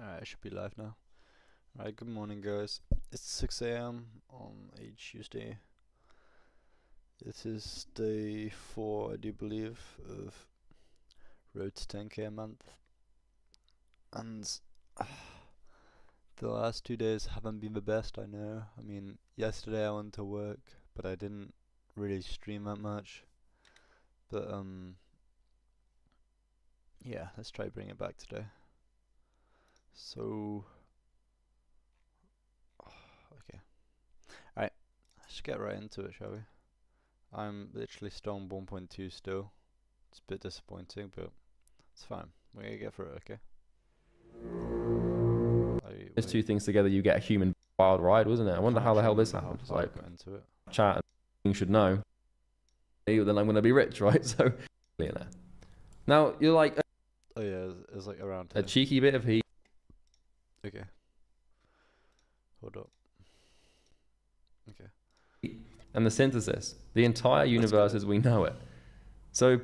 Alright, I should be live now. Alright, good morning, guys. It's 6 a.m. on a Tuesday. This is day 4, I do believe, of Road to 10k a month. And the last 2 days haven't been the best, I know. I mean, yesterday I went to work, but I didn't really stream that much. But, yeah, let's try bring it back today. So, okay. Alright, let's get right into it, shall we? I'm literally stone 1.2 still. It's a bit disappointing, but it's fine. We're gonna get through it, okay? Those two things together, you get a human wild ride, wasn't it? I wonder how the hell this happened. It's like, got into it. chat, you should know. Then I'm going to be rich, right? So, millionaire. Now, you're like Oh yeah, it's like around a here. cheeky bit of heat. Okay. Hold up. Okay. And the synthesis, the entire universe as we know it. So,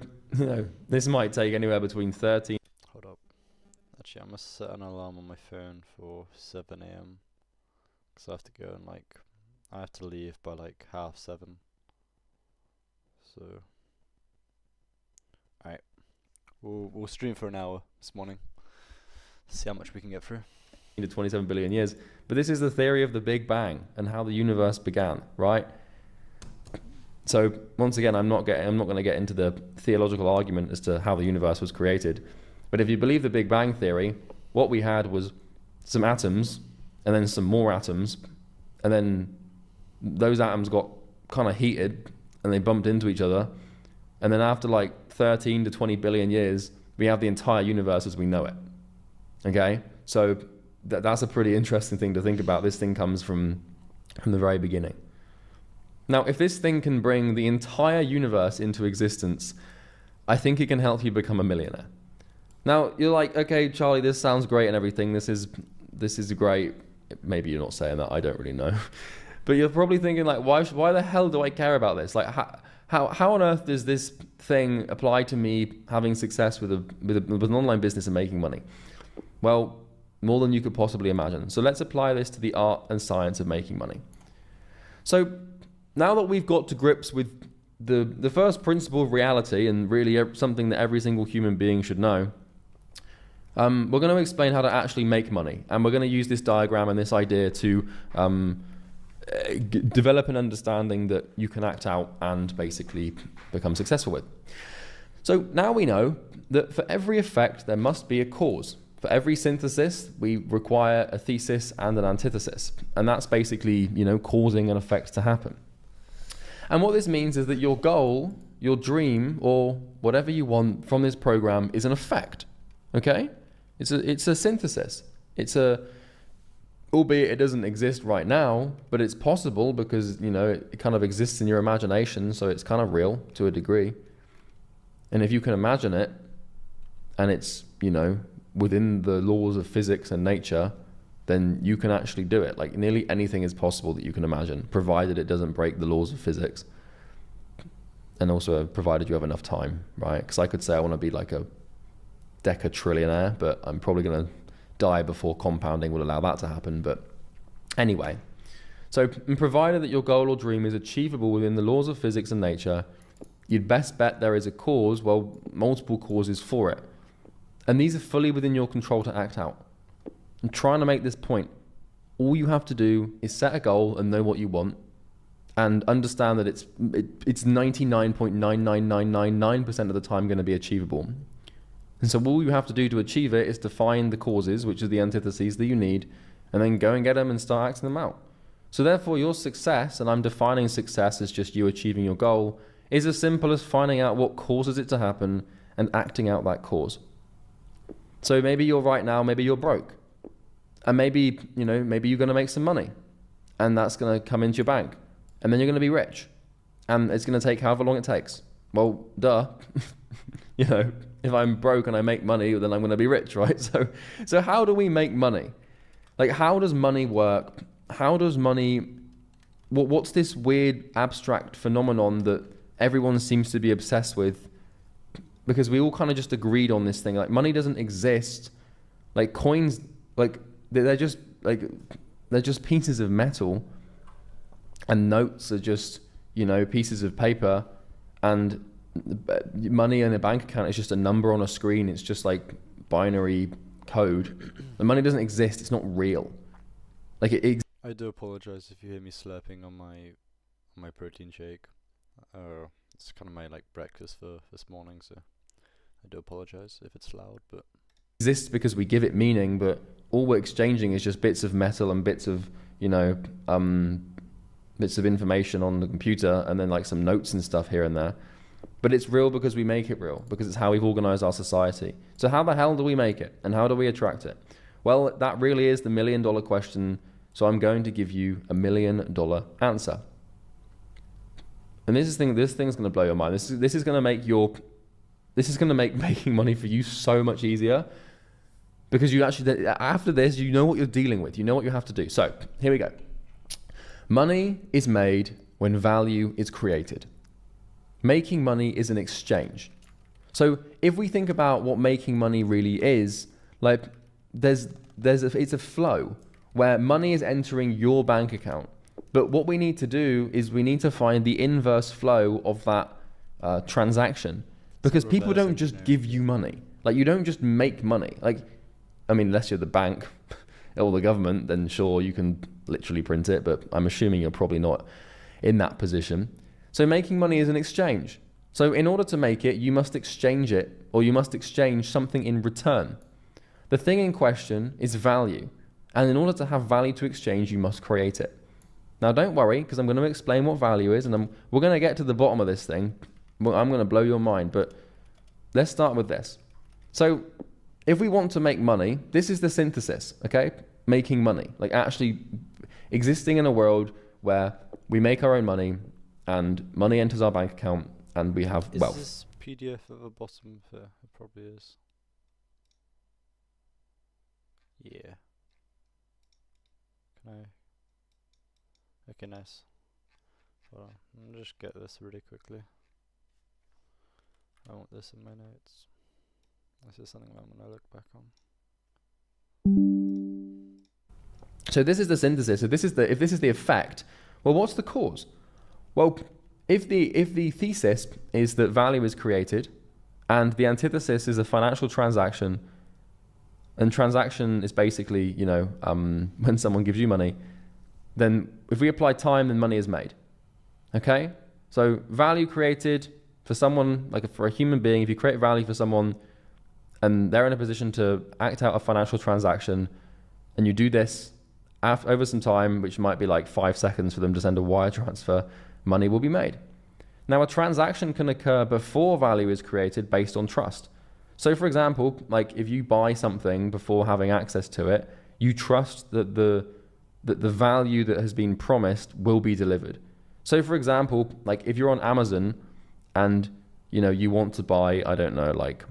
this might take anywhere between 13. Hold up. Actually, I must set an alarm on my phone for 7 a.m. Because I have to go and I have to leave by 7:30. So, alright. We'll stream for an hour this morning. See how much we can get through. To 27 billion years. But this is the theory of the Big Bang and how the universe began, right? So once again, I'm not going to get into the theological argument as to how the universe was created. But if you believe the Big Bang theory, what we had was some atoms and then some more atoms, and then those atoms got kind of heated and they bumped into each other. And then after 13 to 20 billion years, we have the entire universe as we know it. Okay? So that's a pretty interesting thing to think about. This thing comes from the very beginning. Now, if this thing can bring the entire universe into existence, I think it can help you become a millionaire. Now, you're like, okay, Charlie, this sounds great and everything. This is great. Maybe you're not saying that. I don't really know. But you're probably thinking, why the hell do I care about this? How on earth does this thing apply to me having success with an online business and making money? Well, more than you could possibly imagine. So let's apply this to the art and science of making money. So now that we've got to grips with the first principle of reality and really something that every single human being should know, we're going to explain how to actually make money. And we're going to use this diagram and this idea to develop an understanding that you can act out and basically become successful with. So now we know that for every effect, there must be a cause. For every synthesis, we require a thesis and an antithesis. And that's basically, causing an effect to happen. And what this means is that your goal, your dream, or whatever you want from this program is an effect. Okay? It's a synthesis. Albeit it doesn't exist right now, but it's possible because, it kind of exists in your imagination, so it's kind of real to a degree. And if you can imagine it, and it's, within the laws of physics and nature, then you can actually do it. Nearly anything is possible that you can imagine, provided it doesn't break the laws of physics. And also provided you have enough time, right? Because I could say I want to be like a decatrillionaire, but I'm probably going to die before compounding will allow that to happen. But anyway, so provided that your goal or dream is achievable within the laws of physics and nature, you'd best bet there is a cause, well, multiple causes for it. And these are fully within your control to act out. I'm trying to make this point. All you have to do is set a goal and know what you want and understand that it's 99.99999% of the time going to be achievable. And so all you have to do to achieve it is to find the causes, which are the antitheses that you need, and then go and get them and start acting them out. So therefore your success, and I'm defining success as just you achieving your goal, is as simple as finding out what causes it to happen and acting out that cause. So maybe you're right now, maybe you're broke. And maybe you're going to make some money. And that's going to come into your bank. And then you're going to be rich. And it's going to take however long it takes. Well, duh. If I'm broke and I make money, then I'm going to be rich, right? So how do we make money? How does money work? How does money... What's this weird abstract phenomenon that everyone seems to be obsessed with? Because we all kind of just agreed on this thing. Money doesn't exist. Coins like they're just like they're just pieces of metal, and notes are just, you know, pieces of paper, and money in a bank account is just a number on a screen. It's just like binary code. The money doesn't exist. It's not real. Like I do apologize if you hear me slurping on my protein shake. It's kind of my like breakfast for this morning, so I do apologize if it's loud, but exists because we give it meaning, but all we're exchanging is just bits of metal and bits of, you know, bits of information on the computer, and then like some notes and stuff here and there. But it's real because we make it real, because it's how we've organized our society. So how the hell do we make it, and how do we attract it? Well, that really is the $1 million question. So I'm going to give you $1 million answer. And this thing's going to blow your mind. This is going to make making money for you so much easier, because you actually, after this, you know what you're dealing with. You know what you have to do. So here we go. Money is made when value is created. Making money is an exchange. So if we think about what making money really is, like it's a flow where money is entering your bank account. But what we need to do is we need to find the inverse flow of that transaction, because people don't just give you money. Like, you don't just make money. Like, I mean, unless you're the bank or the government, then sure, you can literally print it, but I'm assuming you're probably not in that position. So making money is an exchange. So in order to make it, you must exchange it, or you must exchange something in return. The thing in question is value. And in order to have value to exchange, you must create it. Now, don't worry, because I'm going to explain what value is, and we're going to get to the bottom of this thing. I'm going to blow your mind, but let's start with this. So if we want to make money, this is the synthesis, okay? Making money, like actually existing in a world where we make our own money, and money enters our bank account, and we have wealth. Is this PDF at the bottom there? It probably is. Yeah. Can I? Okay, nice. Hold on, let me just get this really quickly. I want this in my notes. This is something I'm gonna look back on. So this is the synthesis. So if this is the effect, well, what's the cause? Well, if the thesis is that value is created, and the antithesis is a financial transaction, and transaction is basically, you know, when someone gives you money, then if we apply time, then money is made. Okay? So value created for someone, like for a human being, if you create value for someone and they're in a position to act out a financial transaction, and you do this over some time, which might be like 5 seconds for them to send a wire transfer, money will be made. Now, a transaction can occur before value is created based on trust. So for example, like if you buy something before having access to it, you trust that the value that has been promised will be delivered. So for example, like if you're on Amazon and, you know, you want to buy, I don't know, like,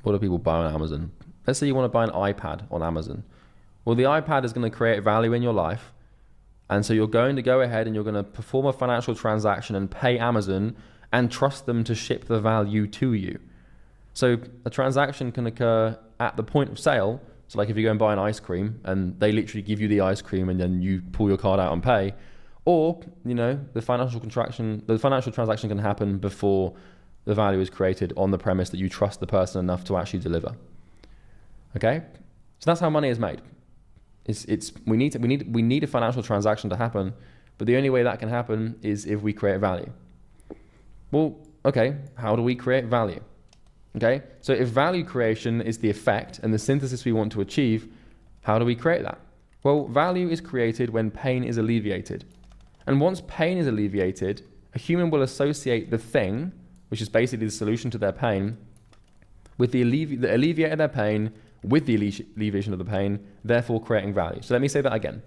what do people buy on Amazon? Let's say you want to buy an iPad on Amazon. Well, the iPad is going to create value in your life. And so you're going to go ahead and you're going to perform a financial transaction and pay Amazon and trust them to ship the value to you. So a transaction can occur at the point of sale. So like if you go and buy an ice cream and they literally give you the ice cream and then you pull your card out and pay, or, you know, the financial transaction can happen before the value is created on the premise that you trust the person enough to actually deliver. Okay? So that's how money is made. We need a financial transaction to happen, but the only way that can happen is if we create value. Well, okay, how do we create value? Okay, so if value creation is the effect and the synthesis we want to achieve, how do we create that? Well, value is created when pain is alleviated. And once pain is alleviated, a human will associate the thing, which is basically the solution to their pain, with the alleviate their pain, with the alleviation of the pain, therefore creating value. So let me say that again.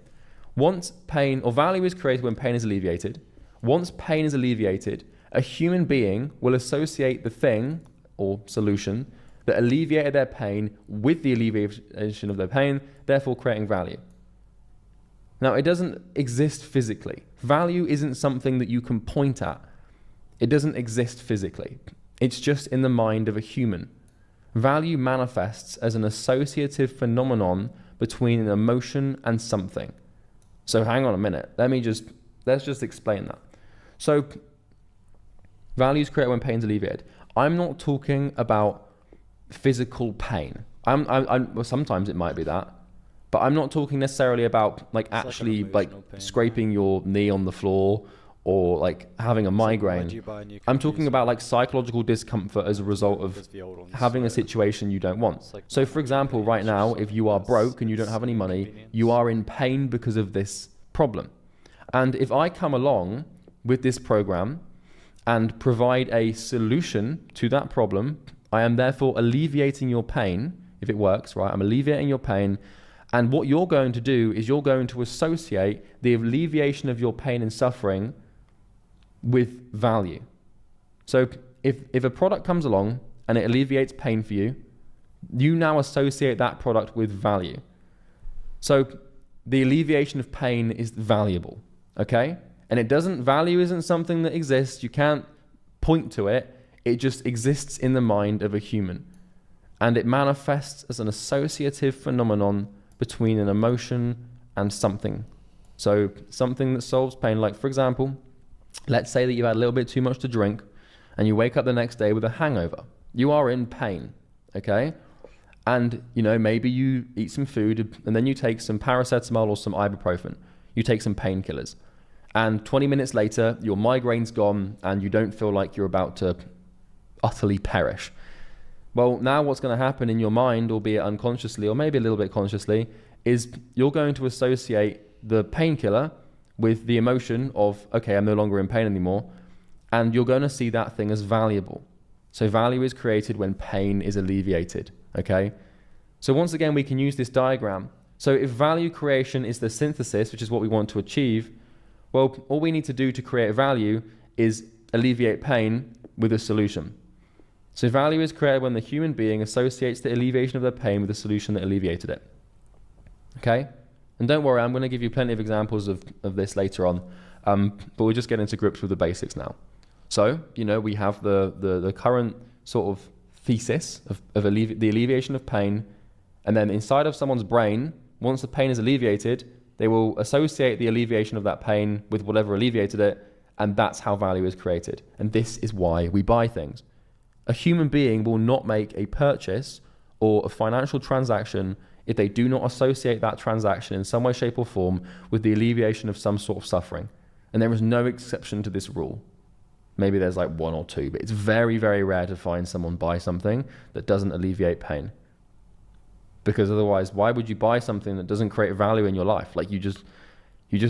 Once pain, or value is created when pain is alleviated. Once pain is alleviated, a human being will associate the thing or solution that alleviated their pain with the alleviation of their pain, therefore creating value. Now, it doesn't exist physically. Value isn't something that you can point at. It doesn't exist physically. It's just in the mind of a human. Value manifests as an associative phenomenon between an emotion and something. So hang on a minute. Let's just explain that. So value is created when pain is alleviated. I'm not talking about physical pain. Well, sometimes it might be that, but I'm not talking necessarily about like actually like pain, scraping your knee on the floor or like having a migraine. I'm talking about like psychological discomfort as a result of having a situation you don't want. So for example, right now, if you are broke and you don't have any money, you are in pain because of this problem. And if I come along with this program and provide a solution to that problem, I am therefore alleviating your pain. If it works, right? I'm alleviating your pain. And what you're going to do is you're going to associate the alleviation of your pain and suffering with value. So if a product comes along and it alleviates pain for you, you now associate that product with value. So the alleviation of pain is valuable, okay? And value isn't something that exists. You can't point to it. It just exists in the mind of a human. And it manifests as an associative phenomenon between an emotion and something. So something that solves pain, like for example, let's say that you had a little bit too much to drink and you wake up the next day with a hangover. You are in pain, okay? And, maybe you eat some food and then you take some paracetamol or some ibuprofen. You take some painkillers. And 20 minutes later, your migraine's gone and you don't feel like you're about to utterly perish. Well, now what's going to happen in your mind, albeit unconsciously or maybe a little bit consciously, is you're going to associate the painkiller with the emotion of, okay, I'm no longer in pain anymore, and you're going to see that thing as valuable. So value is created when pain is alleviated, okay? So once again, we can use this diagram. So if value creation is the synthesis, which is what we want to achieve, well, all we need to do to create value is alleviate pain with a solution. So value is created when the human being associates the alleviation of their pain with the solution that alleviated it. Okay? And don't worry, I'm going to give you plenty of examples of this later on. But we'll just get into grips with the basics now. So, we have the current sort of thesis of the alleviation of pain. And then inside of someone's brain, once the pain is alleviated, they will associate the alleviation of that pain with whatever alleviated it. And that's how value is created. And this is why we buy things. A human being will not make a purchase or a financial transaction if they do not associate that transaction in some way, shape or form with the alleviation of some sort of suffering. And there is no exception to this rule. Maybe there's like one or two, but it's very, very rare to find someone buy something that doesn't alleviate pain. Because otherwise, why would you buy something that doesn't create value in your life? Like you just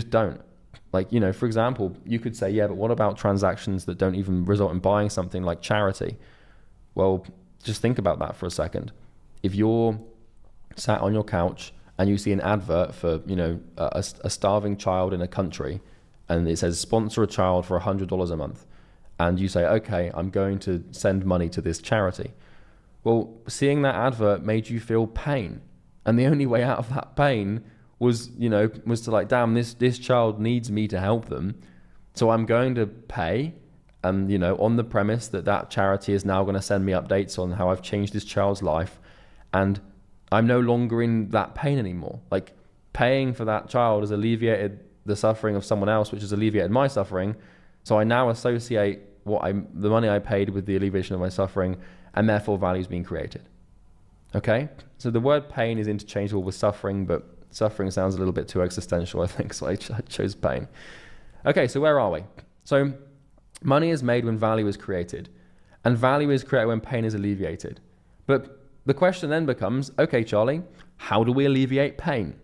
don't. Like, for example, you could say, yeah, but what about transactions that don't even result in buying something like charity? Well, just think about that for a second. If you're sat on your couch and you see an advert for, a starving child in a country, and it says sponsor a child for $100 a month, and you say, okay, I'm going to send money to this charity. Well, seeing that advert made you feel pain. And the only way out of that pain was to like, damn, this child needs me to help them. So I'm going to pay, and, on the premise that charity is now going to send me updates on how I've changed this child's life. And I'm no longer in that pain anymore. Like paying for that child has alleviated the suffering of someone else, which has alleviated my suffering. So I now associate the money I paid with the alleviation of my suffering, and therefore value is being created. Okay? So the word pain is interchangeable with suffering, but suffering sounds a little bit too existential, I think, so I chose pain. Okay, so where are we? So money is made when value is created, and value is created when pain is alleviated. But the question then becomes, okay, Charlie, how do we alleviate pain?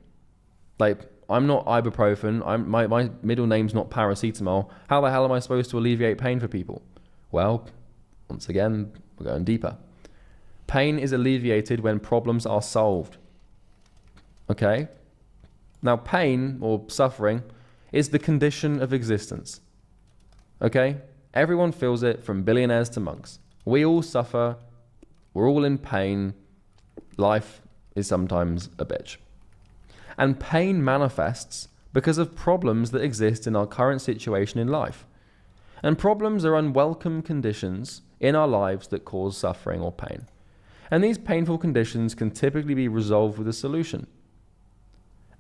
Like, I'm not ibuprofen, my middle name's not paracetamol. How the hell am I supposed to alleviate pain for people? Well, once again, we're going deeper. Pain is alleviated when problems are solved. Okay? Now, pain or suffering is the condition of existence. Okay? Everyone feels it, from billionaires to monks. We all suffer. We're all in pain. Life is sometimes a bitch. And pain manifests because of problems that exist in our current situation in life. And problems are unwelcome conditions in our lives that cause suffering or pain. And these painful conditions can typically be resolved with a solution.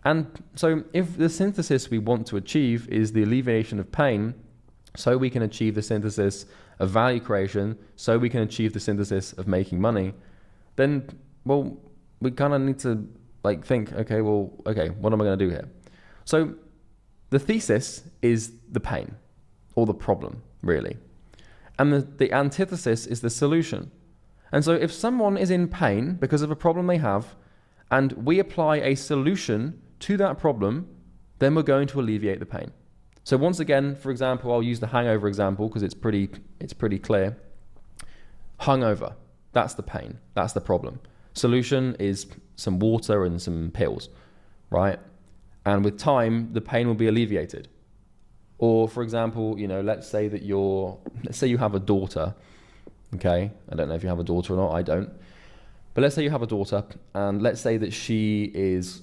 And so if the synthesis we want to achieve is the alleviation of pain, so we can achieve the synthesis of value creation, so we can achieve the synthesis of making money, then, well, we kind of need to think, okay, what am I going to do here? So the thesis is the pain, or the problem, really. And the antithesis is the solution. And so if someone is in pain because of a problem they have, and we apply a solution to that problem, then we're going to alleviate the pain. So once again, for example, I'll use the hangover example because it's pretty clear. Hungover, that's the pain, that's the problem. Solution is some water and some pills, right? And with time, the pain will be alleviated. Or for example, let's say you have a daughter, okay? I don't know if you have a daughter or not, I don't. But let's say you have a daughter, and let's say that she is,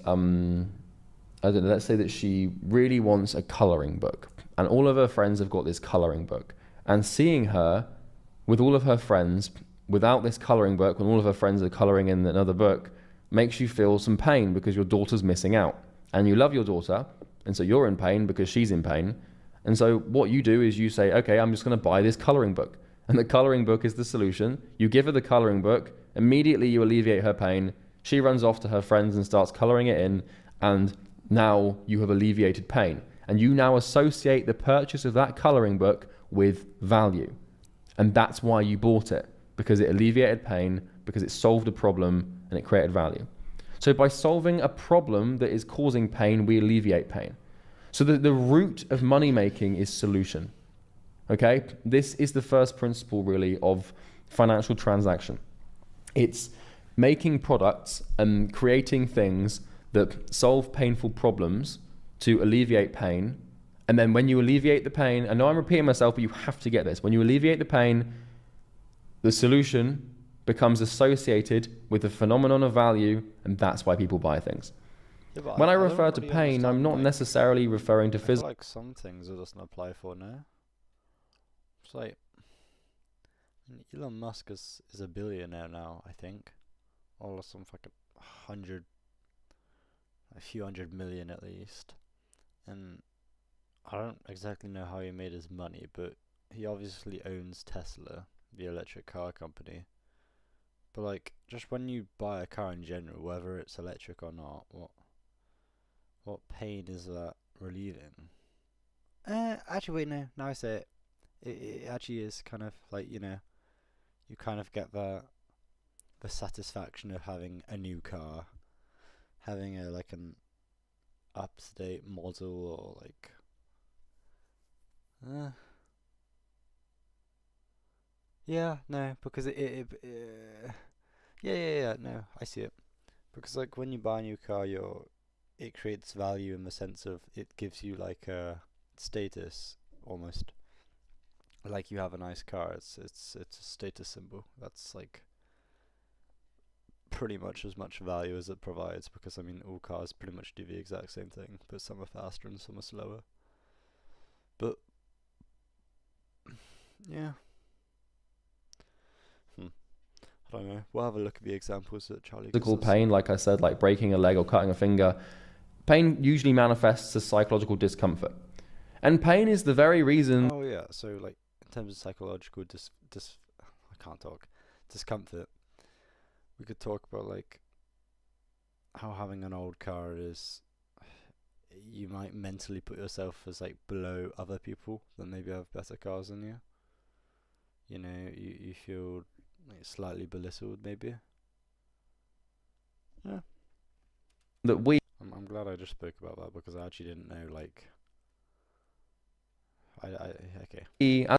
let's say that she really wants a coloring book, and all of her friends have got this coloring book. And seeing her with all of her friends without this coloring book, when all of her friends are coloring in another book, makes you feel some pain because your daughter's missing out. And you love your daughter, and so you're in pain because she's in pain. And so what you do is you say, okay, I'm just going to buy this coloring book. And the coloring book is the solution. You give her the coloring book, immediately you alleviate her pain. She runs off to her friends and starts coloring it in, and now you have alleviated pain. And you now associate the purchase of that coloring book with value. And that's why you bought it, because it alleviated pain, because it solved a problem and it created value. So by solving a problem that is causing pain, we alleviate pain. So the root of money making is solution. Okay? This is the first principle really of financial transaction. It's making products and creating things that solve painful problems to alleviate pain. And then when you alleviate the pain, I know I'm repeating myself, but you have to get this. When you alleviate the pain, the solution becomes associated with the phenomenon of value, and that's why people buy things. Yeah, when I don't refer to really pain, I'm understand, not necessarily referring to I feel physical. like some things it doesn't apply for now. It's like Elon Musk is a billionaire now, I think. Or some fucking a few hundred million at least. And I don't exactly know how he made his money, but he obviously owns Tesla, the electric car company. But just when you buy a car in general, whether it's electric or not, what pain is that relieving? Actually wait, no, now I say it. It actually is kind of you kind of get the satisfaction of having a new car, having an up-to-date model, or yeah, no, because no, I see it. Because when you buy a new car, it creates value in the sense of it gives you a status almost. Like you have a nice car, it's a status symbol. That's pretty much as much value as it provides, because all cars pretty much do the exact same thing, but some are faster and some are slower. But yeah. I don't know. We'll have a look at the examples that Charlie gives Physical us. pain, like I said, like breaking a leg or cutting a finger. Pain usually manifests as psychological discomfort. And pain is the very reason. Oh yeah, so in terms of psychological I can't talk. Discomfort. We could talk about how having an old car is, you might mentally put yourself as below other people that maybe have better cars than you. You feel slightly belittled, maybe. Yeah. That we I'm glad I just spoke about that, because I actually didn't know. Okay. I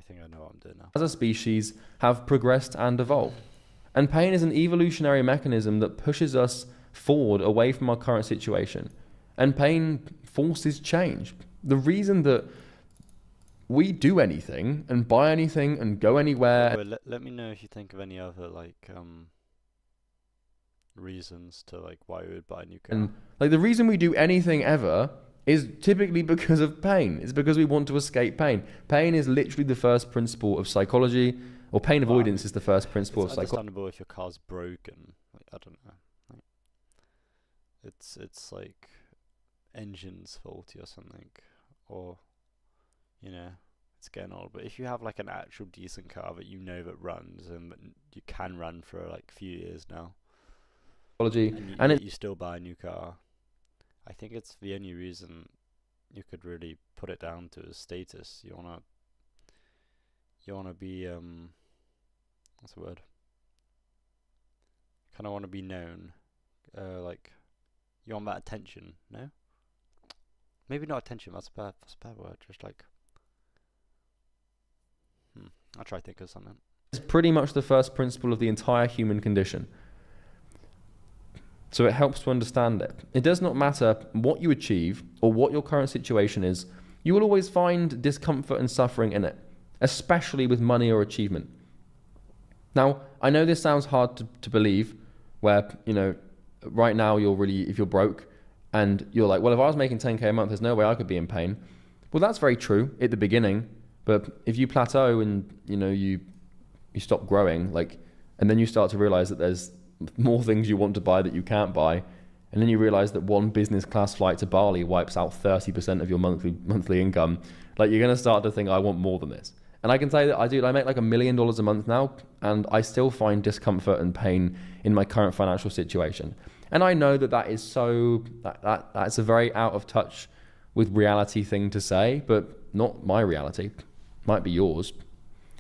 think I know what I'm doing now. as a species have progressed and evolved. And pain is an evolutionary mechanism that pushes us forward away from our current situation. And pain forces change. The reason that we do anything and buy anything and go anywhere. Well, let me know if you think of any other reasons to why we would buy a new car. And the reason we do anything ever is typically because of pain. It's because we want to escape pain. Pain is literally the first principle of psychology, or pain Well, I avoidance mean, is the first principle of it's psychology. understandable if your car's broken. Like, I don't know. Like, it's like engine's faulty or something, or you know, it's getting old. But if you have like an actual decent car that you know that runs and that you can run for like a few years now, and And yet it, you still buy a new car, I think it's the only reason you could really put it down to is status. You wanna be what's the word? Kind of want to be known, like you want that attention. No, maybe not attention. That's a bad word. Just like, I'll try to think of something. it's pretty much the first principle of the entire human condition. So it helps to understand it. It does not matter what you achieve or what your current situation is, you will always find discomfort and suffering in it, especially with money or achievement. Now, I know this sounds hard to believe, where, you know, right now if you're broke and you're like, well, if I was making 10K a month, there's no way I could be in pain. Well, that's very true at the beginning, but if you plateau and, you know, you stop growing, like, and then you start to realize that there's more things you want to buy that you can't buy, and then you realize that one business class flight to Bali wipes out 30% of your monthly income, like, you're going to start to think, I want more than this. And I can say that I make like $1 million a month now, and I still find discomfort and pain in my current financial situation. And I know that is that's a very out of touch with reality thing to say, but not my reality. Might be yours.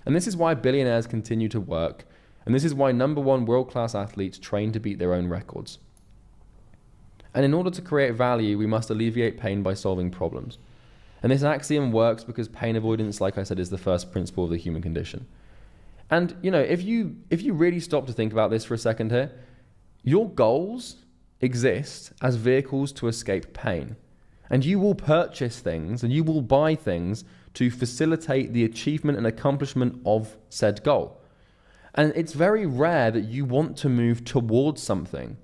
And this is why billionaires continue to work. And this is why #1 world-class athletes train to beat their own records. And in order to create value, we must alleviate pain by solving problems. And this axiom works because pain avoidance, like I said, is the first principle of the human condition. And, you know, if you really stop to think about this for a second here, your goals exist as vehicles to escape pain. And you will purchase things and you will buy things to facilitate the achievement and accomplishment of said goal. And it's very rare that you want to move towards something.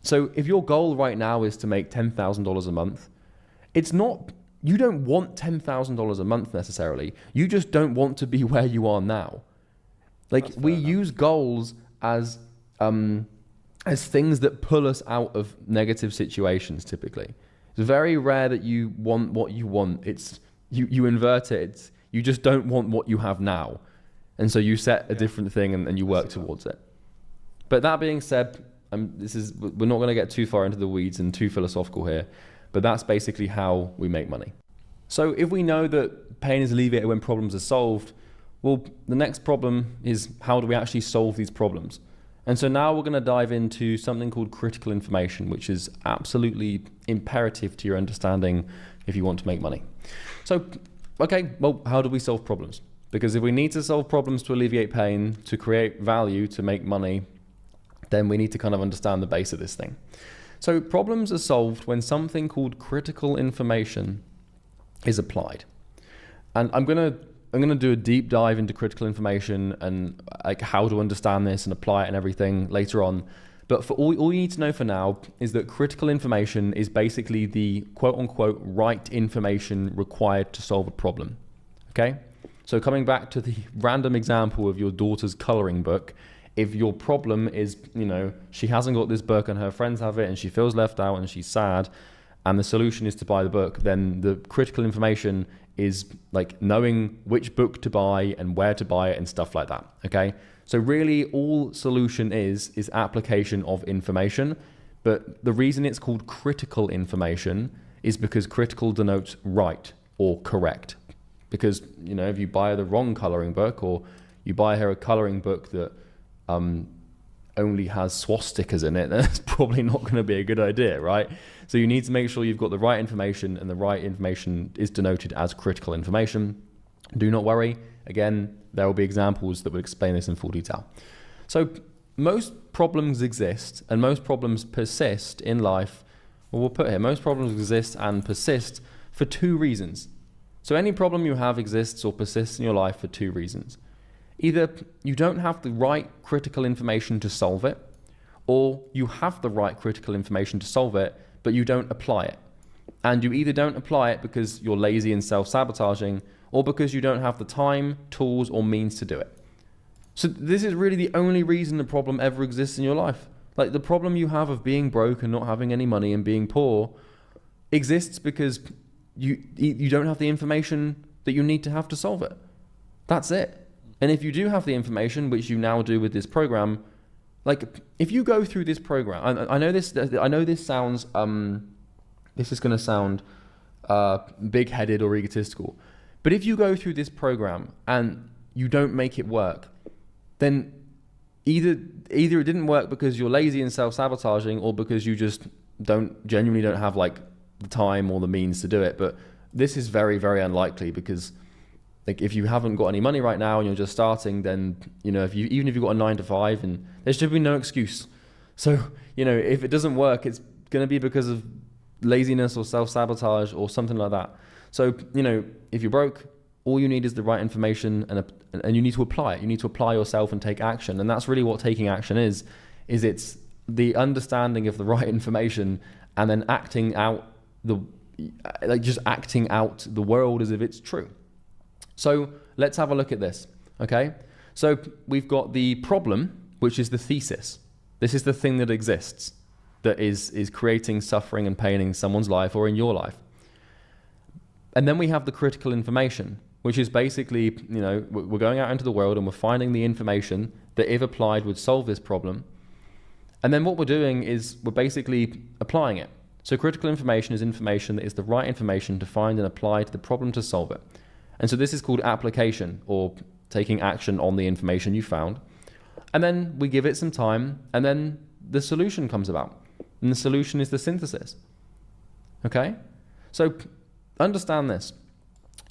So if your goal right now is to make $10,000 a month, you don't want $10,000 a month necessarily. You just don't want to be where you are now. Like, we use goals as things that pull us out of negative situations typically. It's very rare that you want what you want. It's you invert it. You just don't want what you have now. And so you set a different thing and you work towards it. But that being said, we're not going to get too far into the weeds and too philosophical here, but that's basically how we make money. So if we know that pain is alleviated when problems are solved, well, the next problem is, how do we actually solve these problems? And so now we're going to dive into something called critical information, which is absolutely imperative to your understanding if you want to make money. So, okay, well, how do we solve problems? Because if we need to solve problems to alleviate pain, to create value, to make money, then we need to kind of understand the base of this thing. So problems are solved when something called critical information is applied. And I'm gonna do a deep dive into critical information and like how to understand this and apply it and everything later on. But for all you need to know for now is that critical information is basically the quote unquote right information required to solve a problem. Okay? So coming back to the random example of your daughter's coloring book, if your problem is, you know, she hasn't got this book and her friends have it and she feels left out and she's sad, and the solution is to buy the book, then the critical information is like knowing which book to buy and where to buy it and stuff like that, okay? So really all solution is application of information, but the reason it's called critical information is because critical denotes right or correct. Because, you know, if you buy the wrong coloring book, or you buy her a coloring book that only has swastikas in it, that's probably not going to be a good idea, right? So you need to make sure you've got the right information, and the right information is denoted as critical information. Do not worry. Again, there will be examples that will explain this in full detail. So most problems exist and most problems persist in life. Well, we'll put here, most problems exist and persist for two reasons. So any problem you have exists or persists in your life for two reasons. Either you don't have the right critical information to solve it, or you have the right critical information to solve it, but you don't apply it. And you either don't apply it because you're lazy and self-sabotaging, or because you don't have the time, tools, or means to do it. So this is really the only reason the problem ever exists in your life. Like the problem you have of being broke and not having any money and being poor exists because you don't have the information that you need to have to solve it. That's it. And if you do have the information, which you now do with this program, like if you go through this program, I know this sounds, this is going to sound big-headed or egotistical, but if you go through this program and you don't make it work, then either it didn't work because you're lazy and self-sabotaging, or because you just genuinely don't have like the time or the means to do it. But this is very, very unlikely, because like if you haven't got any money right now and you're just starting, then even if you've got a 9 to 5, and there should be no excuse. So if it doesn't work, it's going to be because of laziness or self-sabotage or something like that. So if you're broke, all you need is the right information, and you need to apply it. You need to apply yourself and take action. And that's really what taking action is it's the understanding of the right information and then acting out the world as if it's true. So let's have a look at this, okay? So we've got the problem, which is the thesis. This is the thing that exists, that is creating suffering and pain in someone's life or in your life. And then we have the critical information, which is basically, we're going out into the world and we're finding the information that, if applied, would solve this problem. And then what we're doing is we're basically applying it. So critical information is information that is the right information to find and apply to the problem to solve it. And so this is called application, or taking action on the information you found. And then we give it some time, and then the solution comes about. And the solution is the synthesis. Okay? So understand this.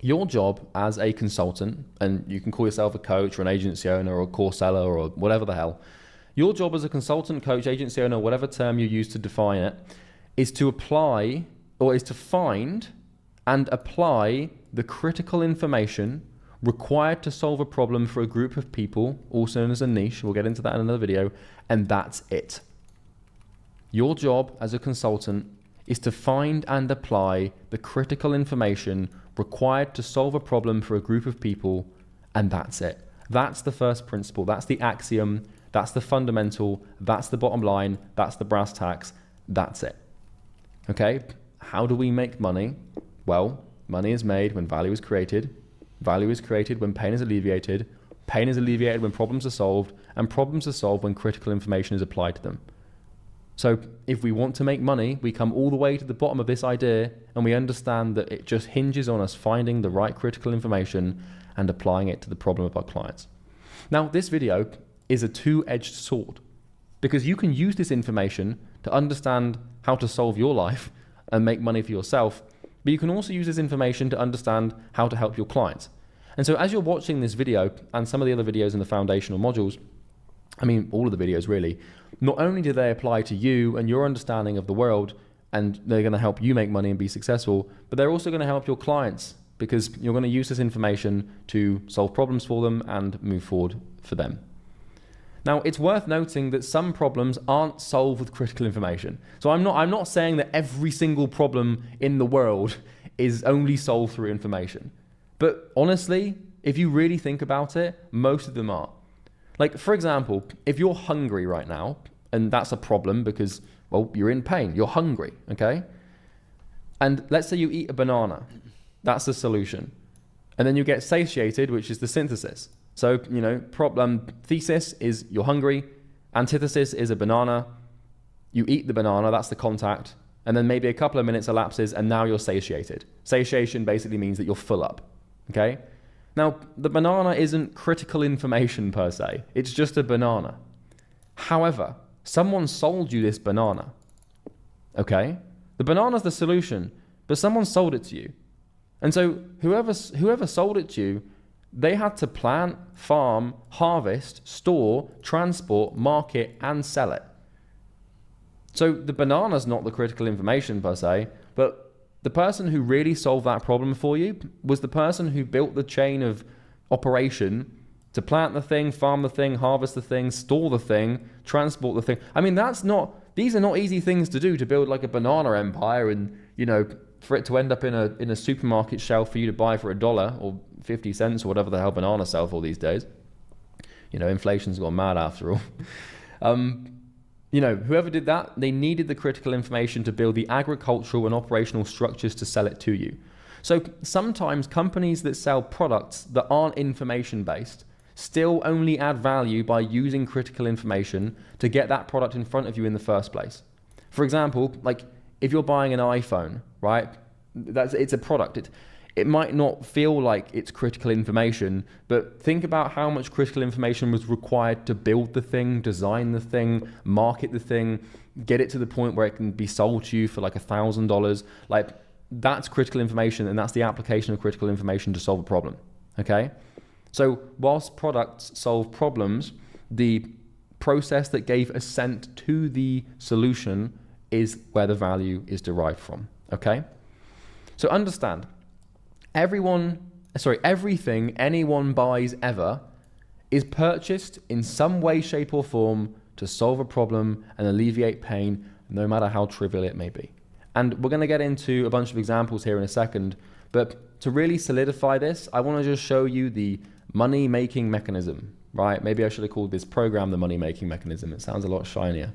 Your job as a consultant, and you can call yourself a coach or an agency owner or a course seller or whatever the hell, your job as a consultant, coach, agency owner, whatever term you use to define it, is to apply, or is to find and apply the critical information required to solve a problem for a group of people, also known as a niche. We'll get into that in another video. And that's it. Your job as a consultant is to find and apply the critical information required to solve a problem for a group of people, and that's it. That's the first principle. That's the axiom. That's the fundamental. That's the bottom line. That's the brass tacks. That's it. Okay? How do we make money? Well, money is made when value is created. Value is created when pain is alleviated. Pain is alleviated when problems are solved, and problems are solved when critical information is applied to them. So if we want to make money, we come all the way to the bottom of this idea, and we understand that it just hinges on us finding the right critical information and applying it to the problem of our clients. Now, this video is a two-edged sword, because you can use this information to understand how to solve your life and make money for yourself, but you can also use this information to understand how to help your clients. And so as you're watching this video and some of the other videos in the foundational modules, I mean, all of the videos really, not only do they apply to you and your understanding of the world, and they're going to help you make money and be successful, but they're also going to help your clients, because you're going to use this information to solve problems for them and move forward for them. Now, it's worth noting that some problems aren't solved with critical information. So I'm not saying that every single problem in the world is only solved through information. But honestly, if you really think about it, most of them are. Like, for example, if you're hungry right now, and that's a problem because, well, you're in pain, you're hungry, okay? And let's say you eat a banana. That's the solution. And then you get satiated, which is the synthesis. So, problem thesis is you're hungry. Antithesis is a banana. You eat the banana, that's the contact. And then maybe a couple of minutes elapses and now you're satiated. Satiation basically means that you're full up, okay? Now, the banana isn't critical information per se. It's just a banana. However, someone sold you this banana, okay? The banana's the solution, but someone sold it to you. And so whoever sold it to you, they had to plant, farm, harvest, store, transport, market, and sell it. So the banana's not the critical information per se, but the person who really solved that problem for you was the person who built the chain of operation to plant the thing, farm the thing, harvest the thing, store the thing, transport the thing. I mean, these are not easy things to do, to build like a banana empire and, for it to end up in a supermarket shelf for you to buy for $1 or 50 cents or whatever the hell bananas sell for these days. Inflation's gone mad after all. Whoever did that, they needed the critical information to build the agricultural and operational structures to sell it to you. So sometimes companies that sell products that aren't information based still only add value by using critical information to get that product in front of you in the first place. For example, like if you're buying an iPhone, right? It's a product. It might not feel like it's critical information, but think about how much critical information was required to build the thing, design the thing, market the thing, get it to the point where it can be sold to you for like $1,000. Like that's critical information, and that's the application of critical information to solve a problem, okay? So whilst products solve problems, the process that gave assent to the solution is where the value is derived from, okay? So understand, everything anyone buys ever is purchased in some way, shape or form to solve a problem and alleviate pain, no matter how trivial it may be. And we're going to get into a bunch of examples here in a second, but to really solidify this, I want to just show you the money-making mechanism, right? Maybe I should have called this program the money-making mechanism. It sounds a lot shinier.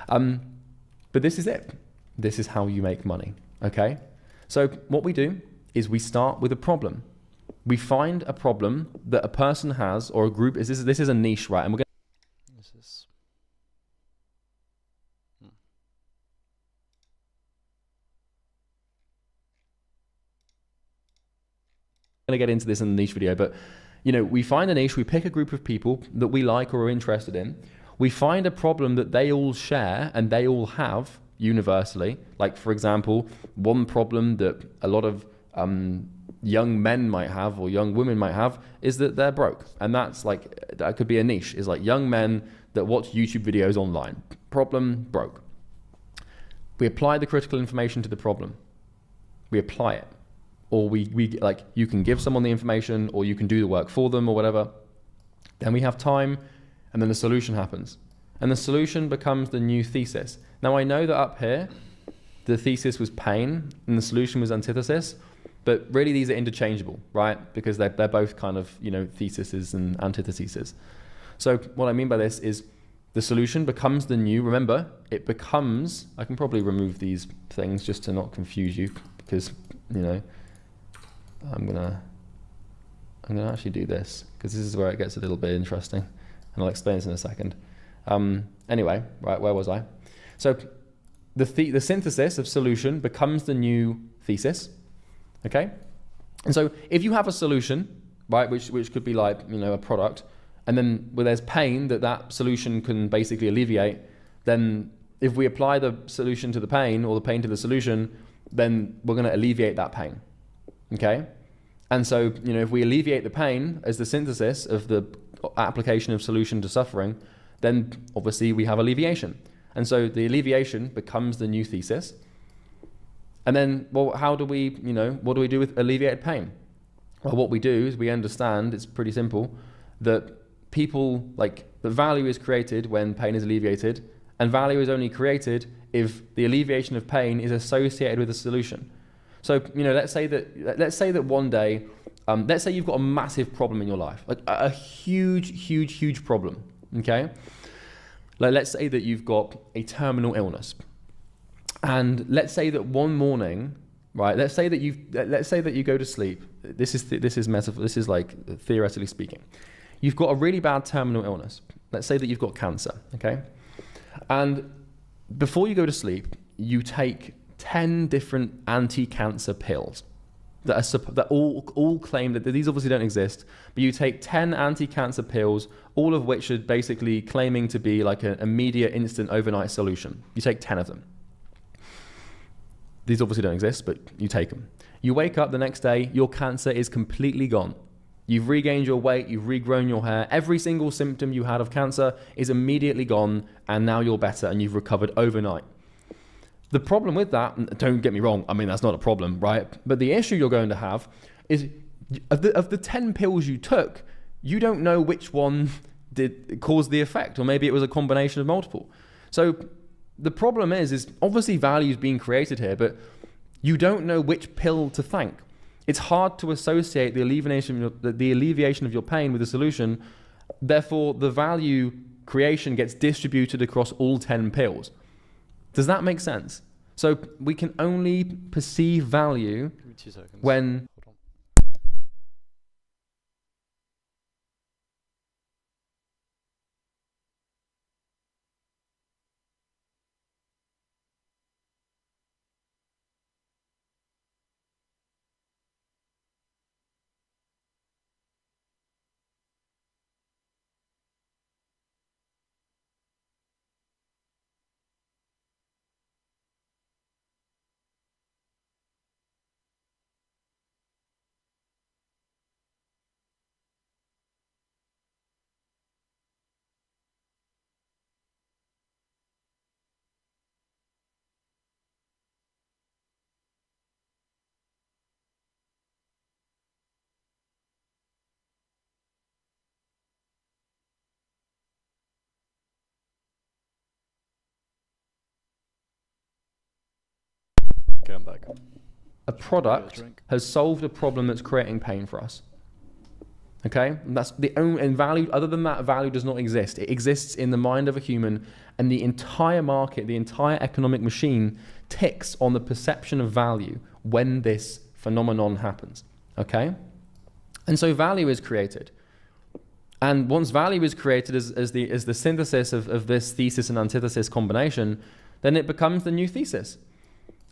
But this is it. This is how you make money, okay? So what we do is we start with a problem. We find a problem that a person has or a group is. This is a niche, right? And we're going to get into this in the niche video, but we find a niche, we pick a group of people that we like or are interested in. We find a problem that they all share and they all have universally. Like for example, one problem that a lot of young men might have or young women might have is that they're broke. And that could be a niche, is like young men that watch YouTube videos online. Problem, broke. We apply the critical information to the problem. We apply it. Or we you can give someone the information or you can do the work for them or whatever. Then we have time and then the solution happens. And the solution becomes the new thesis. Now I know that up here, the thesis was pain and the solution was antithesis, but really these are interchangeable, right? Because they're both kind of, theses and antitheses. So what I mean by this is the solution becomes the new, remember, it becomes, I can probably remove these things just to not confuse you because, I'm gonna actually do this because this is where it gets a little bit interesting, and I'll explain this in a second. Anyway, right, where was I? So the synthesis of solution becomes the new thesis, okay? And so if you have a solution, right, which could be like, a product, and then where there's pain that solution can basically alleviate, then if we apply the solution to the pain or the pain to the solution, then we're going to alleviate that pain, okay? And so, if we alleviate the pain as the synthesis of the application of solution to suffering, then obviously we have alleviation. And so the alleviation becomes the new thesis. And then, well, how do we, what do we do with alleviated pain? Well, what we do is we understand, it's pretty simple, that the value is created when pain is alleviated, and value is only created if the alleviation of pain is associated with a solution. So, let's say that one day, let's say you've got a massive problem in your life, like a huge problem, okay? Like let's say that you've got a terminal illness. And let's say that one morning, right, let's say that you go to sleep. This is like theoretically speaking. You've got a really bad terminal illness. Let's say that you've got cancer, okay? And before you go to sleep, you take 10 different anti-cancer pills that all claim that these obviously don't exist, but you take 10 anti-cancer pills, all of which are basically claiming to be like an immediate, instant, overnight solution. You take 10 of them. These obviously don't exist, but you take them. You wake up the next day, your cancer is completely gone. You've regained your weight, you've regrown your hair. Every single symptom you had of cancer is immediately gone, and now you're better and you've recovered overnight. The problem with that, don't get me wrong, I mean, that's not a problem, right? But the issue you're going to have is of the 10 pills you took, you don't know which one did cause the effect, or maybe it was a combination of multiple. So the problem is obviously value is being created here, but you don't know which pill to thank. It's hard to associate the alleviation of your pain with the solution, Therefore, the value creation gets distributed across all 10 pills. Does that make sense? So we can only perceive value Give me 2 seconds. when... Hold on. Okay, I'm back. A product has solved a problem that's creating pain for us. Okay? And that's the only, and value, other than that, value does not exist. It exists in the mind of a human, and the entire market, the entire economic machine ticks on the perception of value when this phenomenon happens. Okay? And so value is created. And once value is created as the synthesis of this thesis and antithesis combination, then it becomes the new thesis.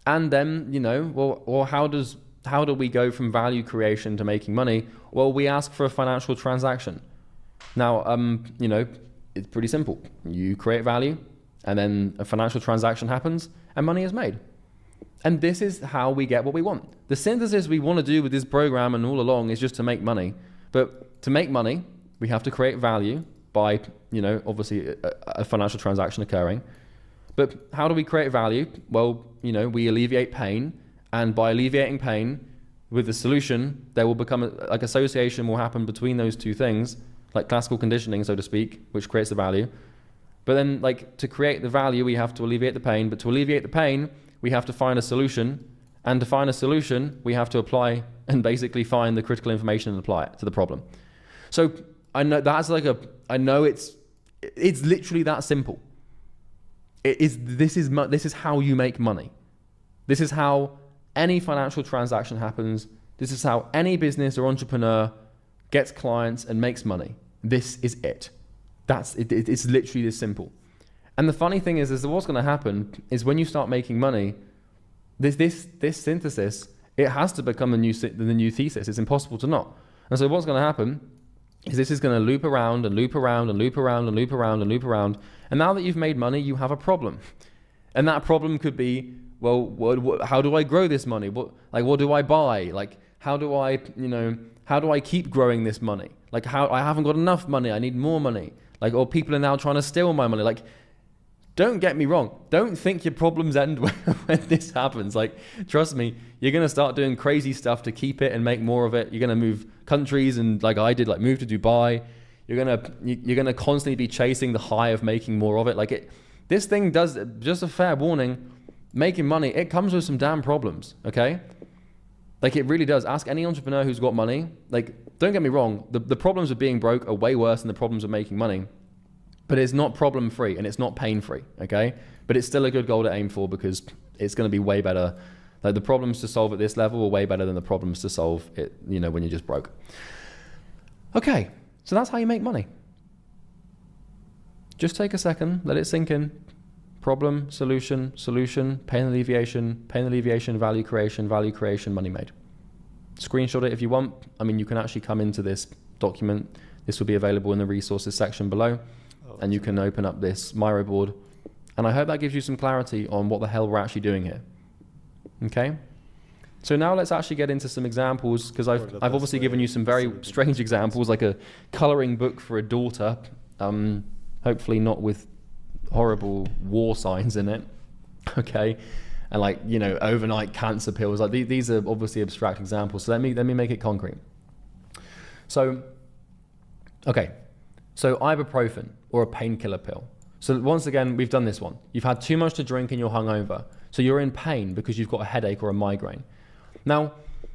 And then, you know, well, how do we go from value creation to making money? Well, we ask for a financial transaction. Now, you know, it's pretty simple. You create value, and then a financial transaction happens, and money is made. And this is how we get what we want. The synthesis we want to do with this program and all along is just to make money. But to make money, we have to create value by, you know, obviously a financial transaction occurring. But how do we create value? Well, you know, we alleviate pain, and by alleviating pain with the solution, there will become like association will happen between those two things, like classical conditioning, so to speak, which creates the value. But then, like, to create the value, we have to alleviate the pain. But to alleviate the pain, we have to find a solution. And to find a solution, we have to apply and basically find the critical information and apply it to the problem. So I know that's like I know it's literally that simple. This is how you make money. This is how any financial transaction happens. This is how any business or entrepreneur gets clients and makes money. This is it. It's literally this simple. And the funny thing is what's going to happen is when you start making money, this synthesis, it has to become the new thesis. It's impossible to not. And so what's going to happen is this is going to loop around and loop around and loop around and loop around and loop around. And now that you've made money, you have a problem. And that problem could be, well, how do I grow this money? What do I buy? Like, how do I keep growing this money? Like, I haven't got enough money. I need more money. Like, or people are now trying to steal my money. Like, don't get me wrong. Don't think your problems end when this happens. Like, trust me, you're going to start doing crazy stuff to keep it and make more of it. You're going to move countries and, like I did, like move to Dubai. You're going to constantly be chasing the high of making more of it. Like, this thing does, just a fair warning, making money, it comes with some damn problems, okay? Like, it really does. Ask any entrepreneur who's got money. Like, don't get me wrong. The problems of being broke are way worse than the problems of making money. But it's not problem-free and it's not pain-free, okay? But it's still a good goal to aim for because it's going to be way better. Like, the problems to solve at this level are way better than the problems to solve it, you know, when you're just broke. Okay, so that's how you make money. Just take a second, let it sink in. Problem, solution, solution, pain alleviation, value creation, money made. Screenshot it if you want. I mean, you can actually come into this document. This will be available in the resources section below. And you can open up this Miro board. And I hope that gives you some clarity on what the hell we're actually doing here. Okay? So now let's actually get into some examples, because I've obviously given you some very strange examples, like a coloring book for a daughter. Hopefully not with horrible war signs in it. Okay? And, like, you know, overnight cancer pills. Like, these are obviously abstract examples. So let me make it concrete. So, okay. So ibuprofen, or a painkiller pill. So once again, we've done this one. You've had too much to drink and you're hungover. So you're in pain because you've got a headache or a migraine. Now,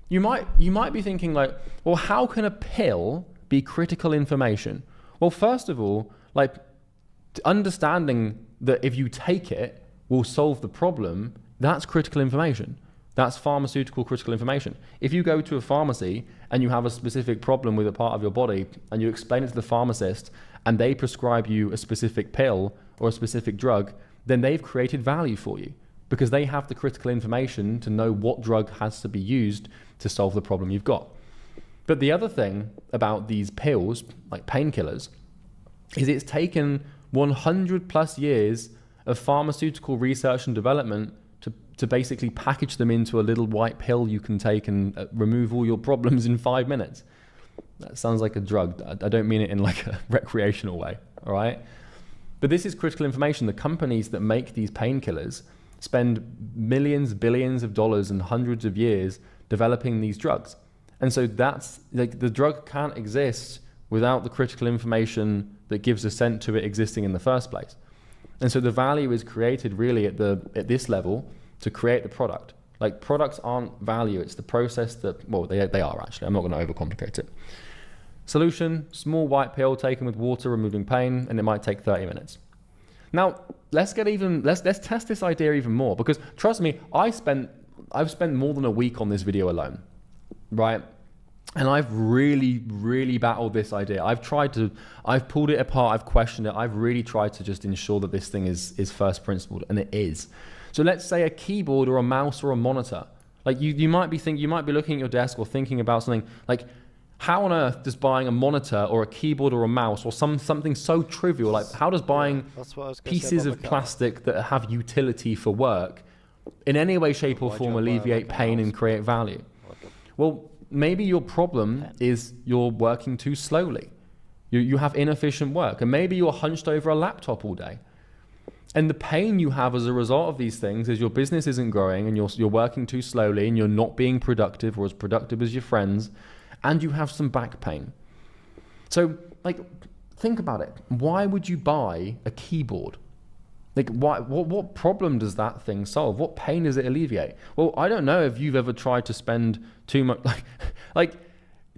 you might be thinking, like, well, how can a pill be critical information? Well, first of all, like understanding that if you take it will solve the problem, that's critical information. That's pharmaceutical critical information. If you go to a pharmacy and you have a specific problem with a part of your body and you explain it to the pharmacist and they prescribe you a specific pill or a specific drug, then they've created value for you because they have the critical information to know what drug has to be used to solve the problem you've got. But the other thing about these pills, like painkillers, is it's taken 100 plus years of pharmaceutical research and development to basically package them into a little white pill you can take and remove all your problems in 5 minutes. That sounds like a drug. I don't mean it in like a recreational way, all right? But this is critical information. The companies that make these painkillers spend millions, billions of dollars and hundreds of years developing these drugs. And so that's like the drug can't exist without the critical information that gives assent to it existing in the first place. And so the value is created really at this level to create the product. Like products aren't value, it's the process that, well, they are actually. I'm not going to overcomplicate it. Solution, small white pill taken with water, removing pain, and it might take 30 minutes. Now, let's test this idea even more, because trust me, I've spent more than a week on this video alone, right? And I've really, really battled this idea. I've pulled it apart, I've questioned it, I've really tried to just ensure that this thing is first principled, and it is. So let's say a keyboard or a mouse or a monitor. Like you might be looking at your desk or thinking about something like, how on earth does buying a monitor or a keyboard or a mouse or something so trivial, like how does buying pieces of plastic that have utility for work in any way, shape or form alleviate pain and create value? Well, maybe your problem is you're working too slowly. You have inefficient work, and maybe you're hunched over a laptop all day. And the pain you have as a result of these things is your business isn't growing and you're working too slowly and you're not being productive or as productive as your friends, and you have some back pain. So like, think about it. Why would you buy a keyboard? Like what problem does that thing solve? What pain does it alleviate? Well, I don't know if you've ever tried to spend too much, like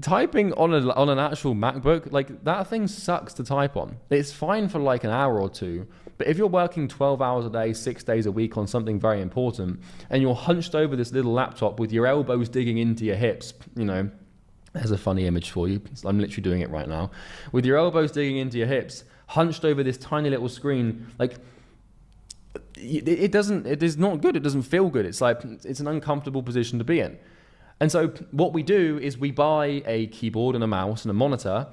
typing on an actual MacBook, like that thing sucks to type on. It's fine for like an hour or two, but if you're working 12 hours a day, 6 days a week on something very important, and you're hunched over this little laptop with your elbows digging into your hips, you know, there's a funny image for you. I'm literally doing it right now. With your elbows digging into your hips, hunched over this tiny little screen, like it is not good. It doesn't feel good. It's like, it's an uncomfortable position to be in. And so what we do is we buy a keyboard and a mouse and a monitor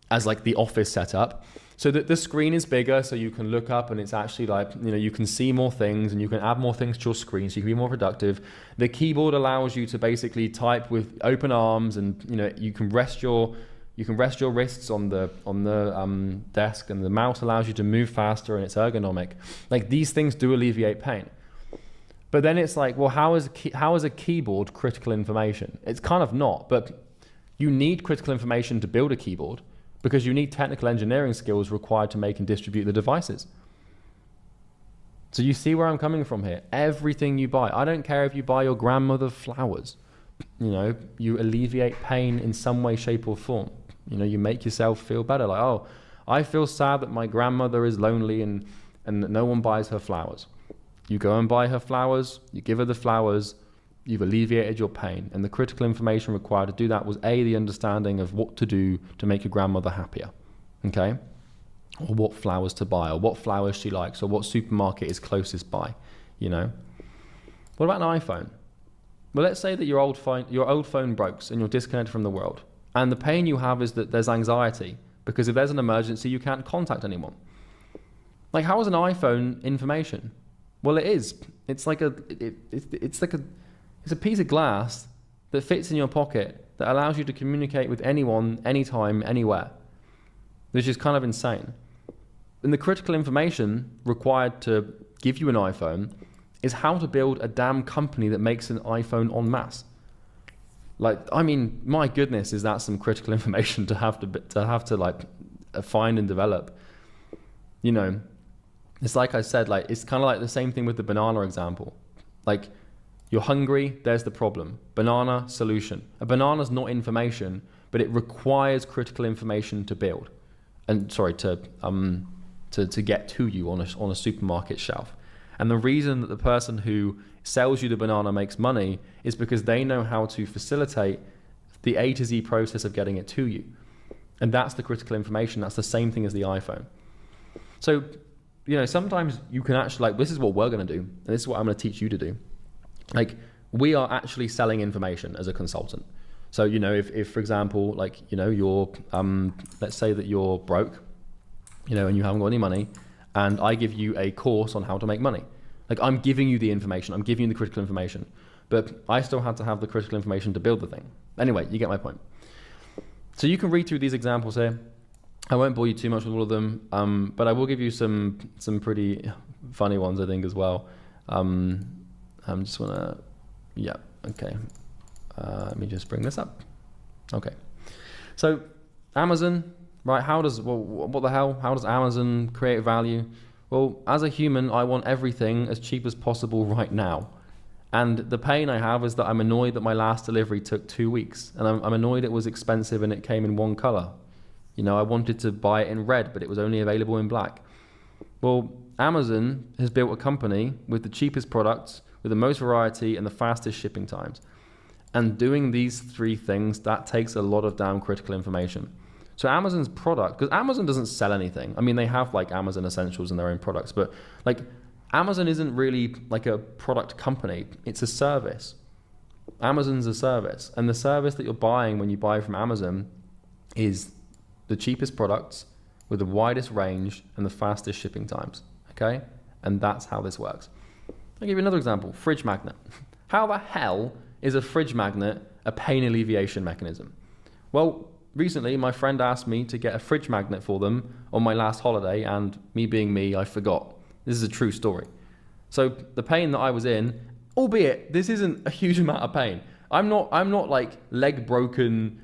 as like the office setup, so that the screen is bigger, so you can look up and it's actually like, you know, you can see more things and you can add more things to your screen, so you can be more productive. The keyboard allows you to basically type with open arms, and you know, you can rest your wrists on the desk, and the mouse allows you to move faster and it's ergonomic. Like these things do alleviate pain. But then it's like, well, how is a keyboard critical information? It's kind of not, but you need critical information to build a keyboard because you need technical engineering skills required to make and distribute the devices. So you see where I'm coming from here. Everything you buy, I don't care if you buy your grandmother flowers, you know, you alleviate pain in some way, shape or form. You know, you make yourself feel better. Like, oh, I feel sad that my grandmother is lonely and no one buys her flowers. You go and buy her flowers, you give her the flowers, you've alleviated your pain. And the critical information required to do that was the understanding of what to do to make your grandmother happier, okay? Or what flowers to buy, or what flowers she likes, or what supermarket is closest by, you know? What about an iPhone? Well, let's say that your old phone breaks and you're disconnected from the world. And the pain you have is that there's anxiety, because if there's an emergency, you can't contact anyone. Like, how is an iPhone information? Well, it is. It's like it's a piece of glass that fits in your pocket that allows you to communicate with anyone, anytime, anywhere, which is kind of insane. And the critical information required to give you an iPhone is how to build a damn company that makes an iPhone en masse. Like, I mean, my goodness, is that some critical information to have to like find and develop? You know, it's like I said, like it's kind of like the same thing with the banana example. Like, you're hungry, there's the problem. Banana, solution. A banana's not information, but it requires critical information to build. to get to you on a supermarket shelf. And the reason that the person who sells you the banana makes money is because they know how to facilitate the A to Z process of getting it to you. And that's the critical information. That's the same thing as the iPhone. So, sometimes you can actually, this is what we're going to do, and this is what I'm going to teach you to do. We are actually selling information as a consultant. So, if for example, you're, let's say that you're broke, and you haven't got any money, and I give you a course on how to make money. I'm giving you the information, I'm giving you the critical information, but I still had to have the critical information to build the thing. Anyway, you get my point. So you can read through these examples here. I won't bore you too much with all of them, but I will give you some pretty funny ones, I think, as well. I'm just wanna, yeah, okay. Let me just bring this up. Okay. So Amazon, right? What the hell? How does Amazon create value? Well, as a human, I want everything as cheap as possible right now. And the pain I have is that I'm annoyed that my last delivery took 2 weeks. And I'm annoyed it was expensive and it came in one color. I wanted to buy it in red, but it was only available in black. Well, Amazon has built a company with the cheapest products, with the most variety and the fastest shipping times. And doing these three things, that takes a lot of damn critical information. So Amazon's product, because Amazon doesn't sell anything. I mean, they have Amazon Essentials and their own products, but Amazon isn't really a product company. It's a service. Amazon's a service. And the service that you're buying when you buy from Amazon is the cheapest products with the widest range and the fastest shipping times. Okay? And that's how this works. I'll give you another example. Fridge magnet. How the hell is a fridge magnet a pain alleviation mechanism? Well, recently my friend asked me to get a fridge magnet for them on my last holiday, and me being me, I forgot. This is a true story. So the pain that I was in, albeit this isn't a huge amount of pain. I'm not leg broken,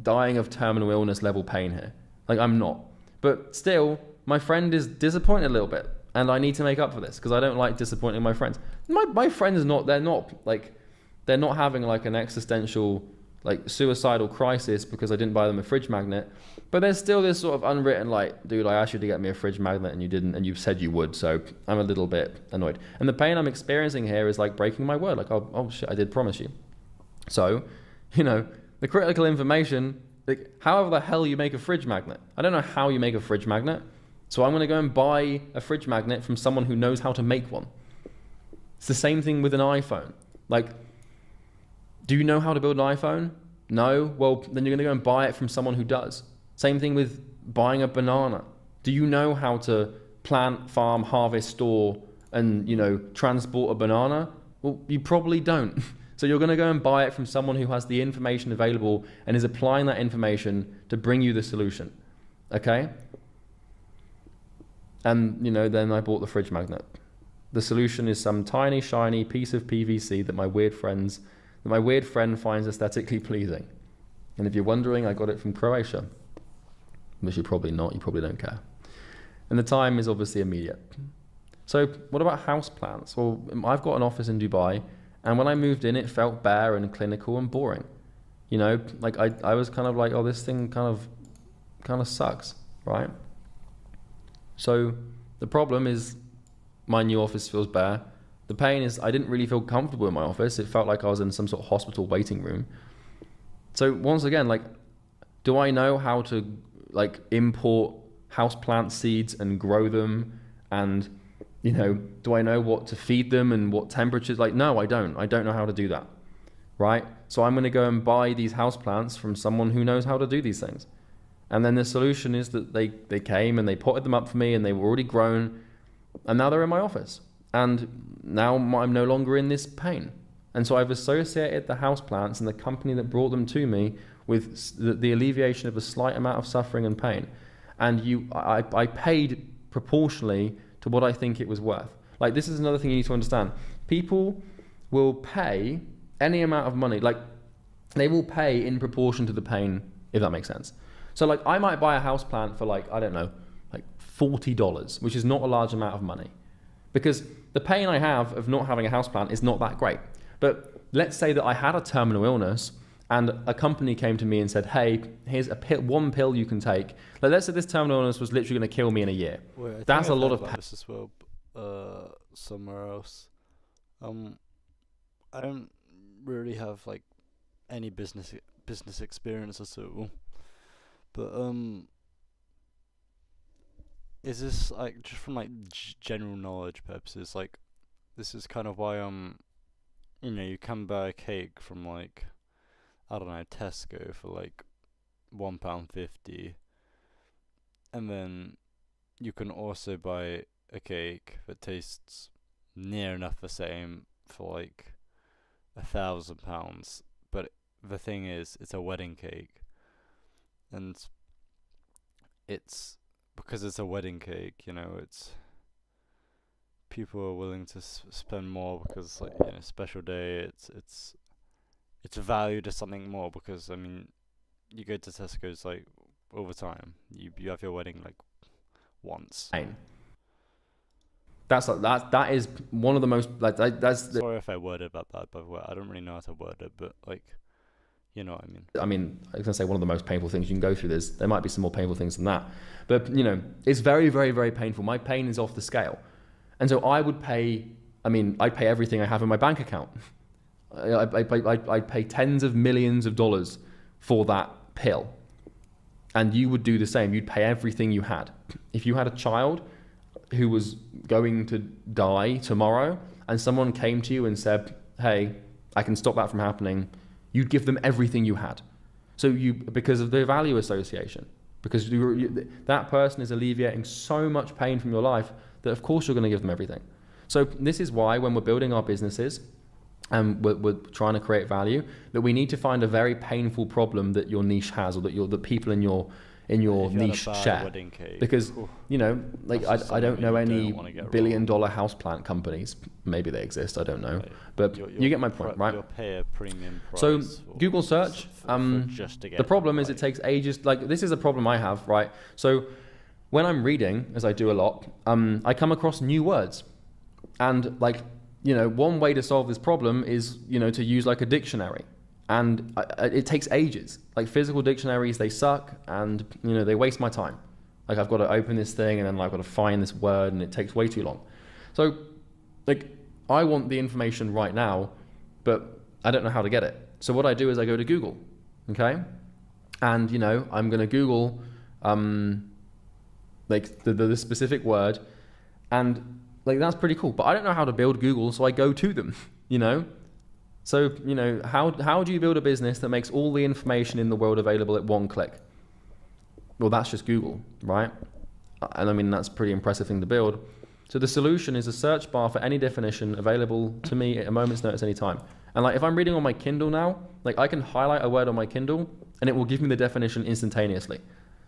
dying of terminal illness level pain here. I'm not. But still, my friend is disappointed a little bit, and I need to make up for this because I don't like disappointing my friends. My friends they're not having an existential suicidal crisis because I didn't buy them a fridge magnet, but there's still this sort of unwritten dude, I asked you to get me a fridge magnet and you didn't, and you said you would, so I'm a little bit annoyed. And the pain I'm experiencing here is breaking my word, oh shit, I did promise you. So, the critical information, however the hell you make a fridge magnet, I don't know how you make a fridge magnet, so I'm going to go and buy a fridge magnet from someone who knows how to make one. It's the same thing with an iPhone. Do you know how to build an iPhone? No? Well, then you're going to go and buy it from someone who does. Same thing with buying a banana. Do you know how to plant, farm, harvest, store, and, transport a banana? Well, you probably don't. So you're going to go and buy it from someone who has the information available and is applying that information to bring you the solution. Okay? And, then I bought the fridge magnet. The solution is some tiny, shiny piece of PVC that my weird friend finds aesthetically pleasing. And if you're wondering, I got it from Croatia. Which you're probably not, you probably don't care. And the time is obviously immediate. So what about house plants? Well, I've got an office in Dubai, and when I moved in, it felt bare and clinical and boring. I was kind of oh, this thing kind of sucks, right? So the problem is my new office feels bare. The pain is I didn't really feel comfortable in my office. It felt like I was in some sort of hospital waiting room. So once again, do I know how to import houseplant seeds and grow them? And, do I know what to feed them and what temperatures? No, I don't. I don't know how to do that, right? So I'm going to go and buy these houseplants from someone who knows how to do these things. And then the solution is that they came and they potted them up for me and they were already grown. And now they're in my office. And now I'm no longer in this pain. And so I've associated the houseplants and the company that brought them to me with the alleviation of a slight amount of suffering and pain. And I paid proportionally to what I think it was worth. This is another thing you need to understand. People will pay any amount of money. They will pay in proportion to the pain, if that makes sense. So I might buy a houseplant for I don't know, $40, which is not a large amount of money. Because the pain I have of not having a houseplant is not that great. But let's say that I had a terminal illness and a company came to me and said, hey, here's one pill you can take. Like, let's say this terminal illness was literally going to kill me in a year. Wait, I That's think a I've lot heard of about this as well, somewhere else. I don't really have like any business experience at all, but is this like just from like general knowledge purposes? Like, this is kind of why you know, you can buy a cake from like, I don't know, Tesco for like £1.50, and then you can also buy a cake that tastes near enough the same for like £1,000. But the thing is, it's a wedding cake, and it's because it's a wedding cake. You know, it's people are willing to spend more because, like, you know, special day. It's valued as something more because, I mean, you go to Tesco's like all the time. You have your wedding like once. That's like that is one of the most like that's Sorry if I worded that bad, by the way. I don't really know how to word it, but like, you know what I mean. I mean, I was gonna say one of the most painful things you can go through. There might be some more painful things than that, but you know, it's very, very, very painful. My pain is off the scale, and so I would pay. I mean, I'd pay everything I have in my bank account. I'd pay tens of millions of dollars for that pill, and you would do the same. You'd pay everything you had. If you had a child who was going to die tomorrow, and someone came to you and said, "Hey, I can stop that from happening," you'd give them everything you had. So because of the value association, because that person is alleviating so much pain from your life that of course you're going to give them everything. So this is why when we're building our businesses and we're trying to create value, that we need to find a very painful problem that your niche has, or that the people in your niche share. Because you know, like I don't know any billion-dollar houseplant companies. Maybe they exist, I don't know. Right. But you get my point, right? You'll pay a premium price. So Google search, the problem is it takes ages. Like, this is a problem I have, right? So when I'm reading, as I do a lot, I come across new words, and like, you know, one way to solve this problem is, you know, to use like a dictionary. And it takes ages. Like, physical dictionaries, they suck, and you know, they waste my time. Like, I've got to open this thing and then I've got to find this word, and it takes way too long. So like, I want the information right now, but I don't know how to get it. So what I do is I go to Google, okay? And you know, I'm gonna Google like the specific word, and like, that's pretty cool. But I don't know how to build Google, so I go to them, you know? So, you know, how do you build a business that makes all the information in the world available at one click? Well, that's just Google, right? And I mean, that's a pretty impressive thing to build. So the solution is a search bar for any definition available to me at a moment's notice anytime. And like, if I'm reading on my Kindle now, like, I can highlight a word on my Kindle and it will give me the definition instantaneously.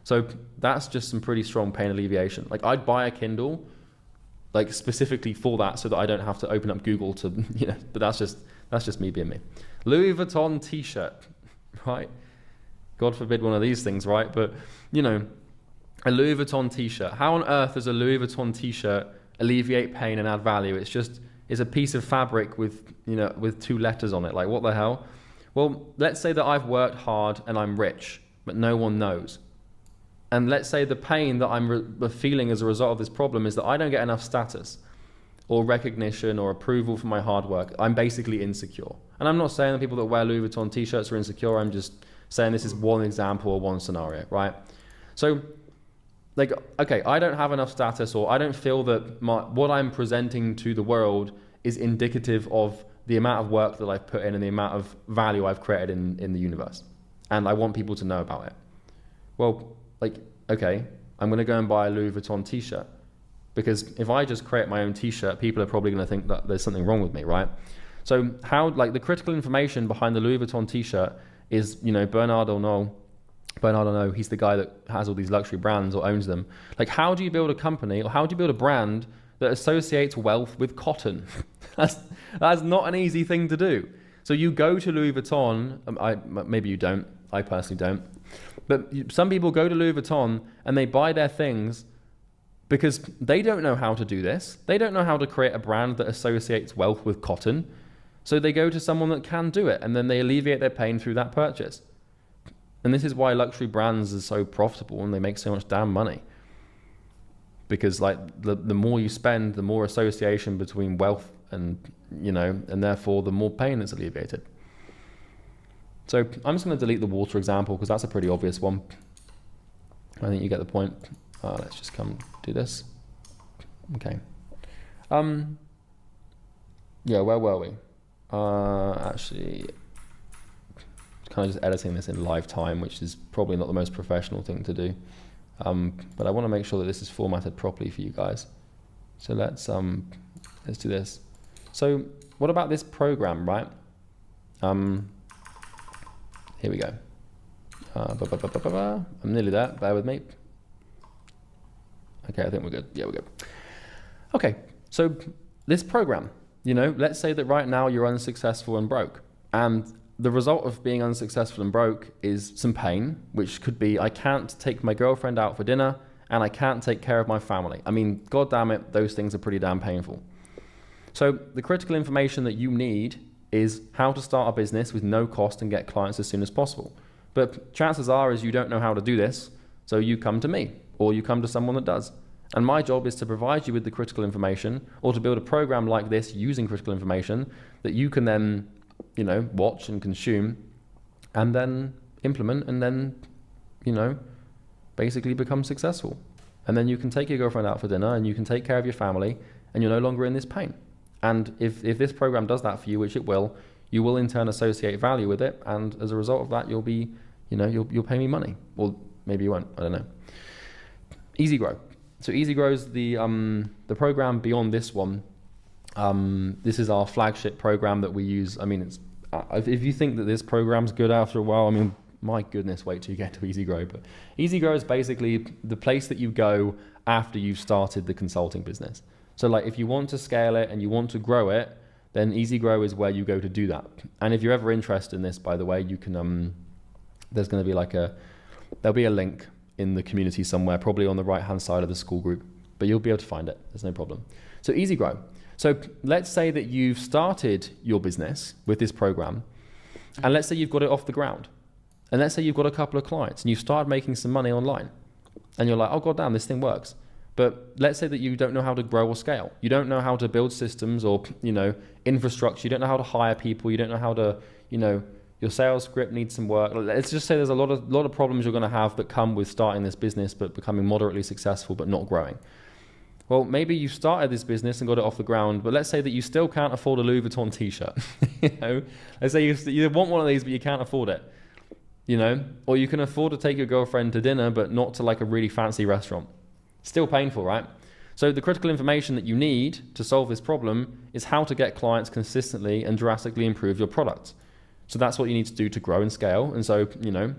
So that's just some pretty strong pain alleviation. Like, I'd buy a Kindle like specifically for that, so that I don't have to open up Google to, you know, but that's just me being me. Louis Vuitton t-shirt, right? God forbid one of these things, right? But, you know, a Louis Vuitton t-shirt. How on earth does a Louis Vuitton t-shirt alleviate pain and add value? It's a piece of fabric with, you know, with 2 letters on it. Like, what the hell? Well, let's say that I've worked hard and I'm rich, but no one knows. And let's say the pain that I'm feeling as a result of this problem is that I don't get enough status or recognition or approval for my hard work. I'm basically insecure. And I'm not saying that people that wear Louis Vuitton t-shirts are insecure. I'm just saying this is one example or one scenario, right? So, like, okay, I don't have enough status, or I don't feel that what I'm presenting to the world is indicative of the amount of work that I've put in and the amount of value I've created in the universe. And I want people to know about it. Well, like, okay, I'm going to go and buy a Louis Vuitton t-shirt, because if I just create my own t-shirt, people are probably going to think that there's something wrong with me, right? So how, like, the critical information behind the Louis Vuitton t-shirt is, you know, Bernard Arnault, he's the guy that has all these luxury brands or owns them. Like, how do you build a company, or how do you build a brand that associates wealth with cotton? That's not an easy thing to do. So you go to Louis Vuitton, maybe you don't, I personally don't, but some people go to Louis Vuitton and they buy their things because they don't know how to do this. They don't know how to create a brand that associates wealth with cotton. So they go to someone that can do it, and then they alleviate their pain through that purchase. And this is why luxury brands are so profitable and they make so much damn money. Because like the more you spend, the more association between wealth and, you know, and therefore the more pain is alleviated. So I'm just going to delete the water example because that's a pretty obvious one. I think you get the point. Let's just come do this. Okay. Yeah, where were we? Actually, kind of just editing this in live time, which is probably not the most professional thing to do. But I want to make sure that this is formatted properly for you guys. So let's do this. So what about this program, right? Here we go. I'm nearly there, bear with me. Okay, I think we're good. Yeah, we're good. Okay, so this program, you know, let's say that right now you're unsuccessful and broke. And the result of being unsuccessful and broke is some pain, which could be I can't take my girlfriend out for dinner and I can't take care of my family. I mean, God damn it, those things are pretty damn painful. So the critical information that you need is how to start a business with no cost and get clients as soon as possible. But chances are is you don't know how to do this, so you come to me or you come to someone that does. And my job is to provide you with the critical information or to build a program like this using critical information that you can then, you know, watch and consume and then implement and then, you know, basically become successful. And then you can take your girlfriend out for dinner and you can take care of your family and you're no longer in this pain. And if this program does that for you, which it will, you will in turn associate value with it. And as a result of that, you'll be, you know, you'll pay me money. Or maybe you won't, I don't know. Easy Grow. So Easy Grow is the program beyond this one. This is our flagship program that we use. I mean, it's if you think that this program's good after a while, I mean, my goodness, wait till you get to Easy Grow. But Easy Grow is basically the place that you go after you've started the consulting business. So like if you want to scale it and you want to grow it, then Easy Grow is where you go to do that. And if you're ever interested in this, by the way, you can, there's going to be there'll be a link in the community somewhere, probably on the right-hand side of the school group, but you'll be able to find it. There's no problem. So Easy Grow. So let's say that you've started your business with this program, and let's say you've got it off the ground. And let's say you've got a couple of clients and you've started making some money online. And you're like, oh, God damn, this thing works. But let's say that you don't know how to grow or scale. You don't know how to build systems or, you know, infrastructure. You don't know how to hire people. You don't know how to, you know, your sales script needs some work. Let's just say there's a lot of problems you're going to have that come with starting this business, but becoming moderately successful, but not growing. Well, maybe you started this business and got it off the ground, but let's say that you still can't afford a Louis Vuitton t-shirt. You know, let's say you want one of these, but you can't afford it. You know, or you can afford to take your girlfriend to dinner, but not to like a really fancy restaurant. Still painful, right? So the critical information that you need to solve this problem is how to get clients consistently and drastically improve your product. So that's what you need to do to grow and scale. And so, you know,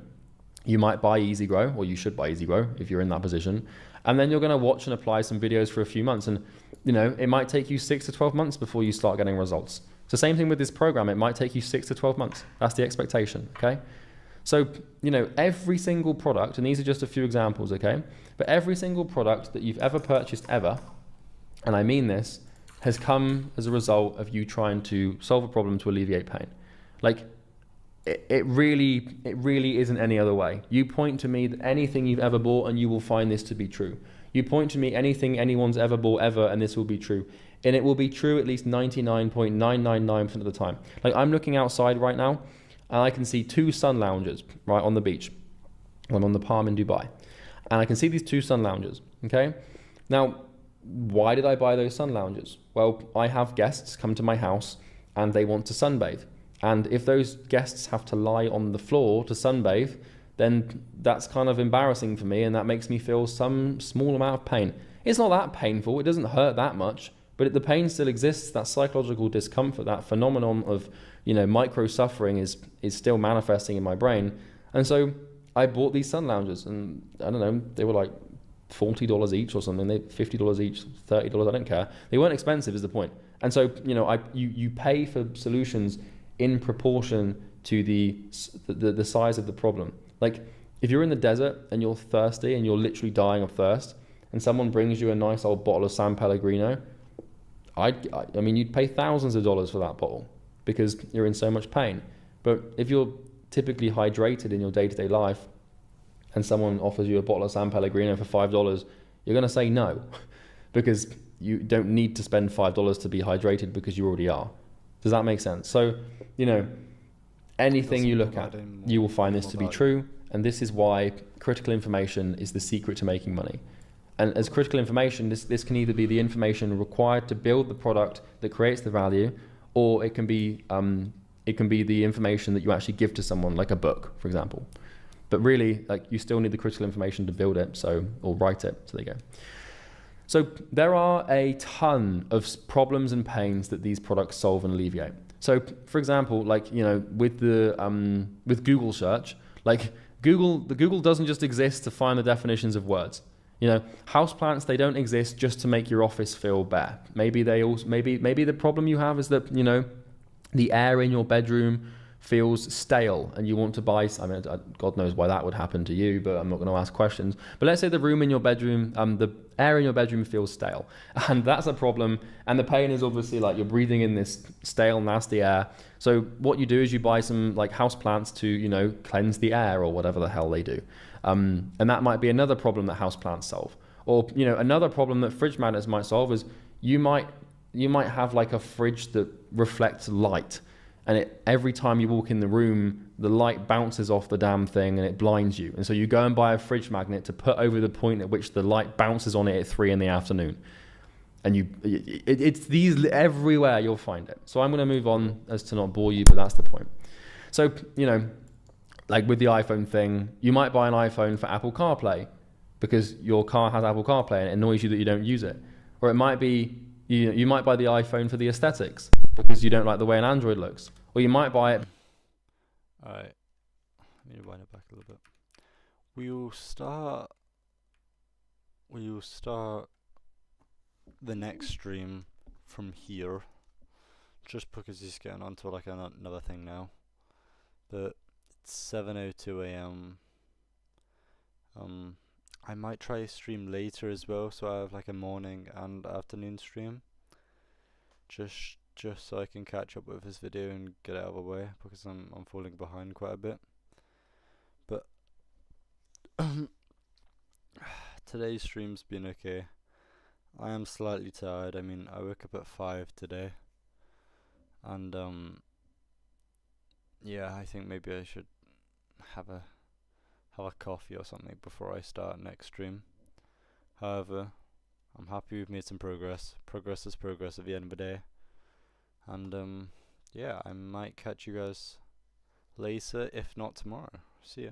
you might buy Easy Grow, or you should buy Easy Grow if you're in that position. And then you're going to watch and apply some videos for a few months. And, you know, it might take you 6 to 12 months before you start getting results. So same thing with this program. It might take you 6 to 12 months. That's the expectation, okay? So, you know, every single product, and these are just a few examples, okay? But every single product that you've ever purchased ever, and I mean this, has come as a result of you trying to solve a problem to alleviate pain. Like, it really isn't any other way. You point to me that anything you've ever bought and you will find this to be true. You point to me anything anyone's ever bought ever and this will be true. And it will be true at least 99.999% of the time. Like, I'm looking outside right now and I can see 2 sun loungers right on the beach. I'm on the Palm in Dubai. And I can see these 2 sun loungers, okay? Now, why did I buy those sun loungers? Well, I have guests come to my house and they want to sunbathe. And if those guests have to lie on the floor to sunbathe, then that's kind of embarrassing for me and that makes me feel some small amount of pain. It's not that painful, it doesn't hurt that much, but the pain still exists, that psychological discomfort, that phenomenon of, you know, micro suffering is still manifesting in my brain. And so I bought these sun loungers and I don't know, they were like $40 each or something, they $50 each, $30, I don't care. They weren't expensive is the point. And so, you know, you pay for solutions in proportion to the size of the problem. Like if you're in the desert and you're thirsty and you're literally dying of thirst and someone brings you a nice old bottle of San Pellegrino, I mean, you'd pay thousands of dollars for that bottle. because you're in so much pain. But if you're typically hydrated in your day-to-day life and someone offers you a bottle of San Pellegrino for $5, you're going to say no because you don't need to spend $5 to be hydrated because you already are. Does that make sense? So, you know, anything you look at, you will find this to be true. And this is why critical information is the secret to making money. And as critical information, this can either be the information required to build the product that creates the value, or it can be the information that you actually give to someone, like a book, for example. But really, like, you still need the critical information to build it, or write it. So there you go. So there are a ton of problems and pains that these products solve and alleviate. So, for example, like, you know, with Google search, like Google doesn't just exist to find the definitions of words. You know, houseplants, they don't exist just to make your office feel bare. Maybe the problem you have is that, you know, the air in your bedroom feels stale and you want to buy, I mean, God knows why that would happen to you, but I'm not going to ask questions. But let's say the room in your bedroom, the air in your bedroom feels stale, and that's a problem. And the pain is obviously like you're breathing in this stale, nasty air. So what you do is you buy some like house plants to, you know, cleanse the air or whatever the hell they do. And that might be another problem that house plants solve. Or, you know, another problem that fridge magnets might solve is you might have like a fridge that reflects light. And every time you walk in the room, the light bounces off the damn thing and it blinds you. And so you go and buy a fridge magnet to put over the point at which the light bounces on it at 3 PM. And it's these everywhere, you'll find it. So I'm going to move on as to not bore you, but that's the point. So, you know, like with the iPhone thing, you might buy an iPhone for Apple CarPlay because your car has Apple CarPlay and it annoys you that you don't use it. Or it might be, you might buy the iPhone for the aesthetics because you don't like the way an Android looks. Or you might buy it. Alright, let me wind it back a little bit. We'll start the next stream from here, just because he's getting onto like another thing now. But it's 7:02 AM. I might try to stream later as well, so I have like a morning and afternoon stream. Just so I can catch up with this video and get it out of the way, because I'm falling behind quite a bit. But today's stream's been okay. I am slightly tired. I mean, I woke up at 5 today, and yeah, I think maybe I should have a coffee or something before I start next stream. However, I'm happy we've made some progress. Progress is progress at the end of the day. And yeah, I might catch you guys later, if not tomorrow. See ya.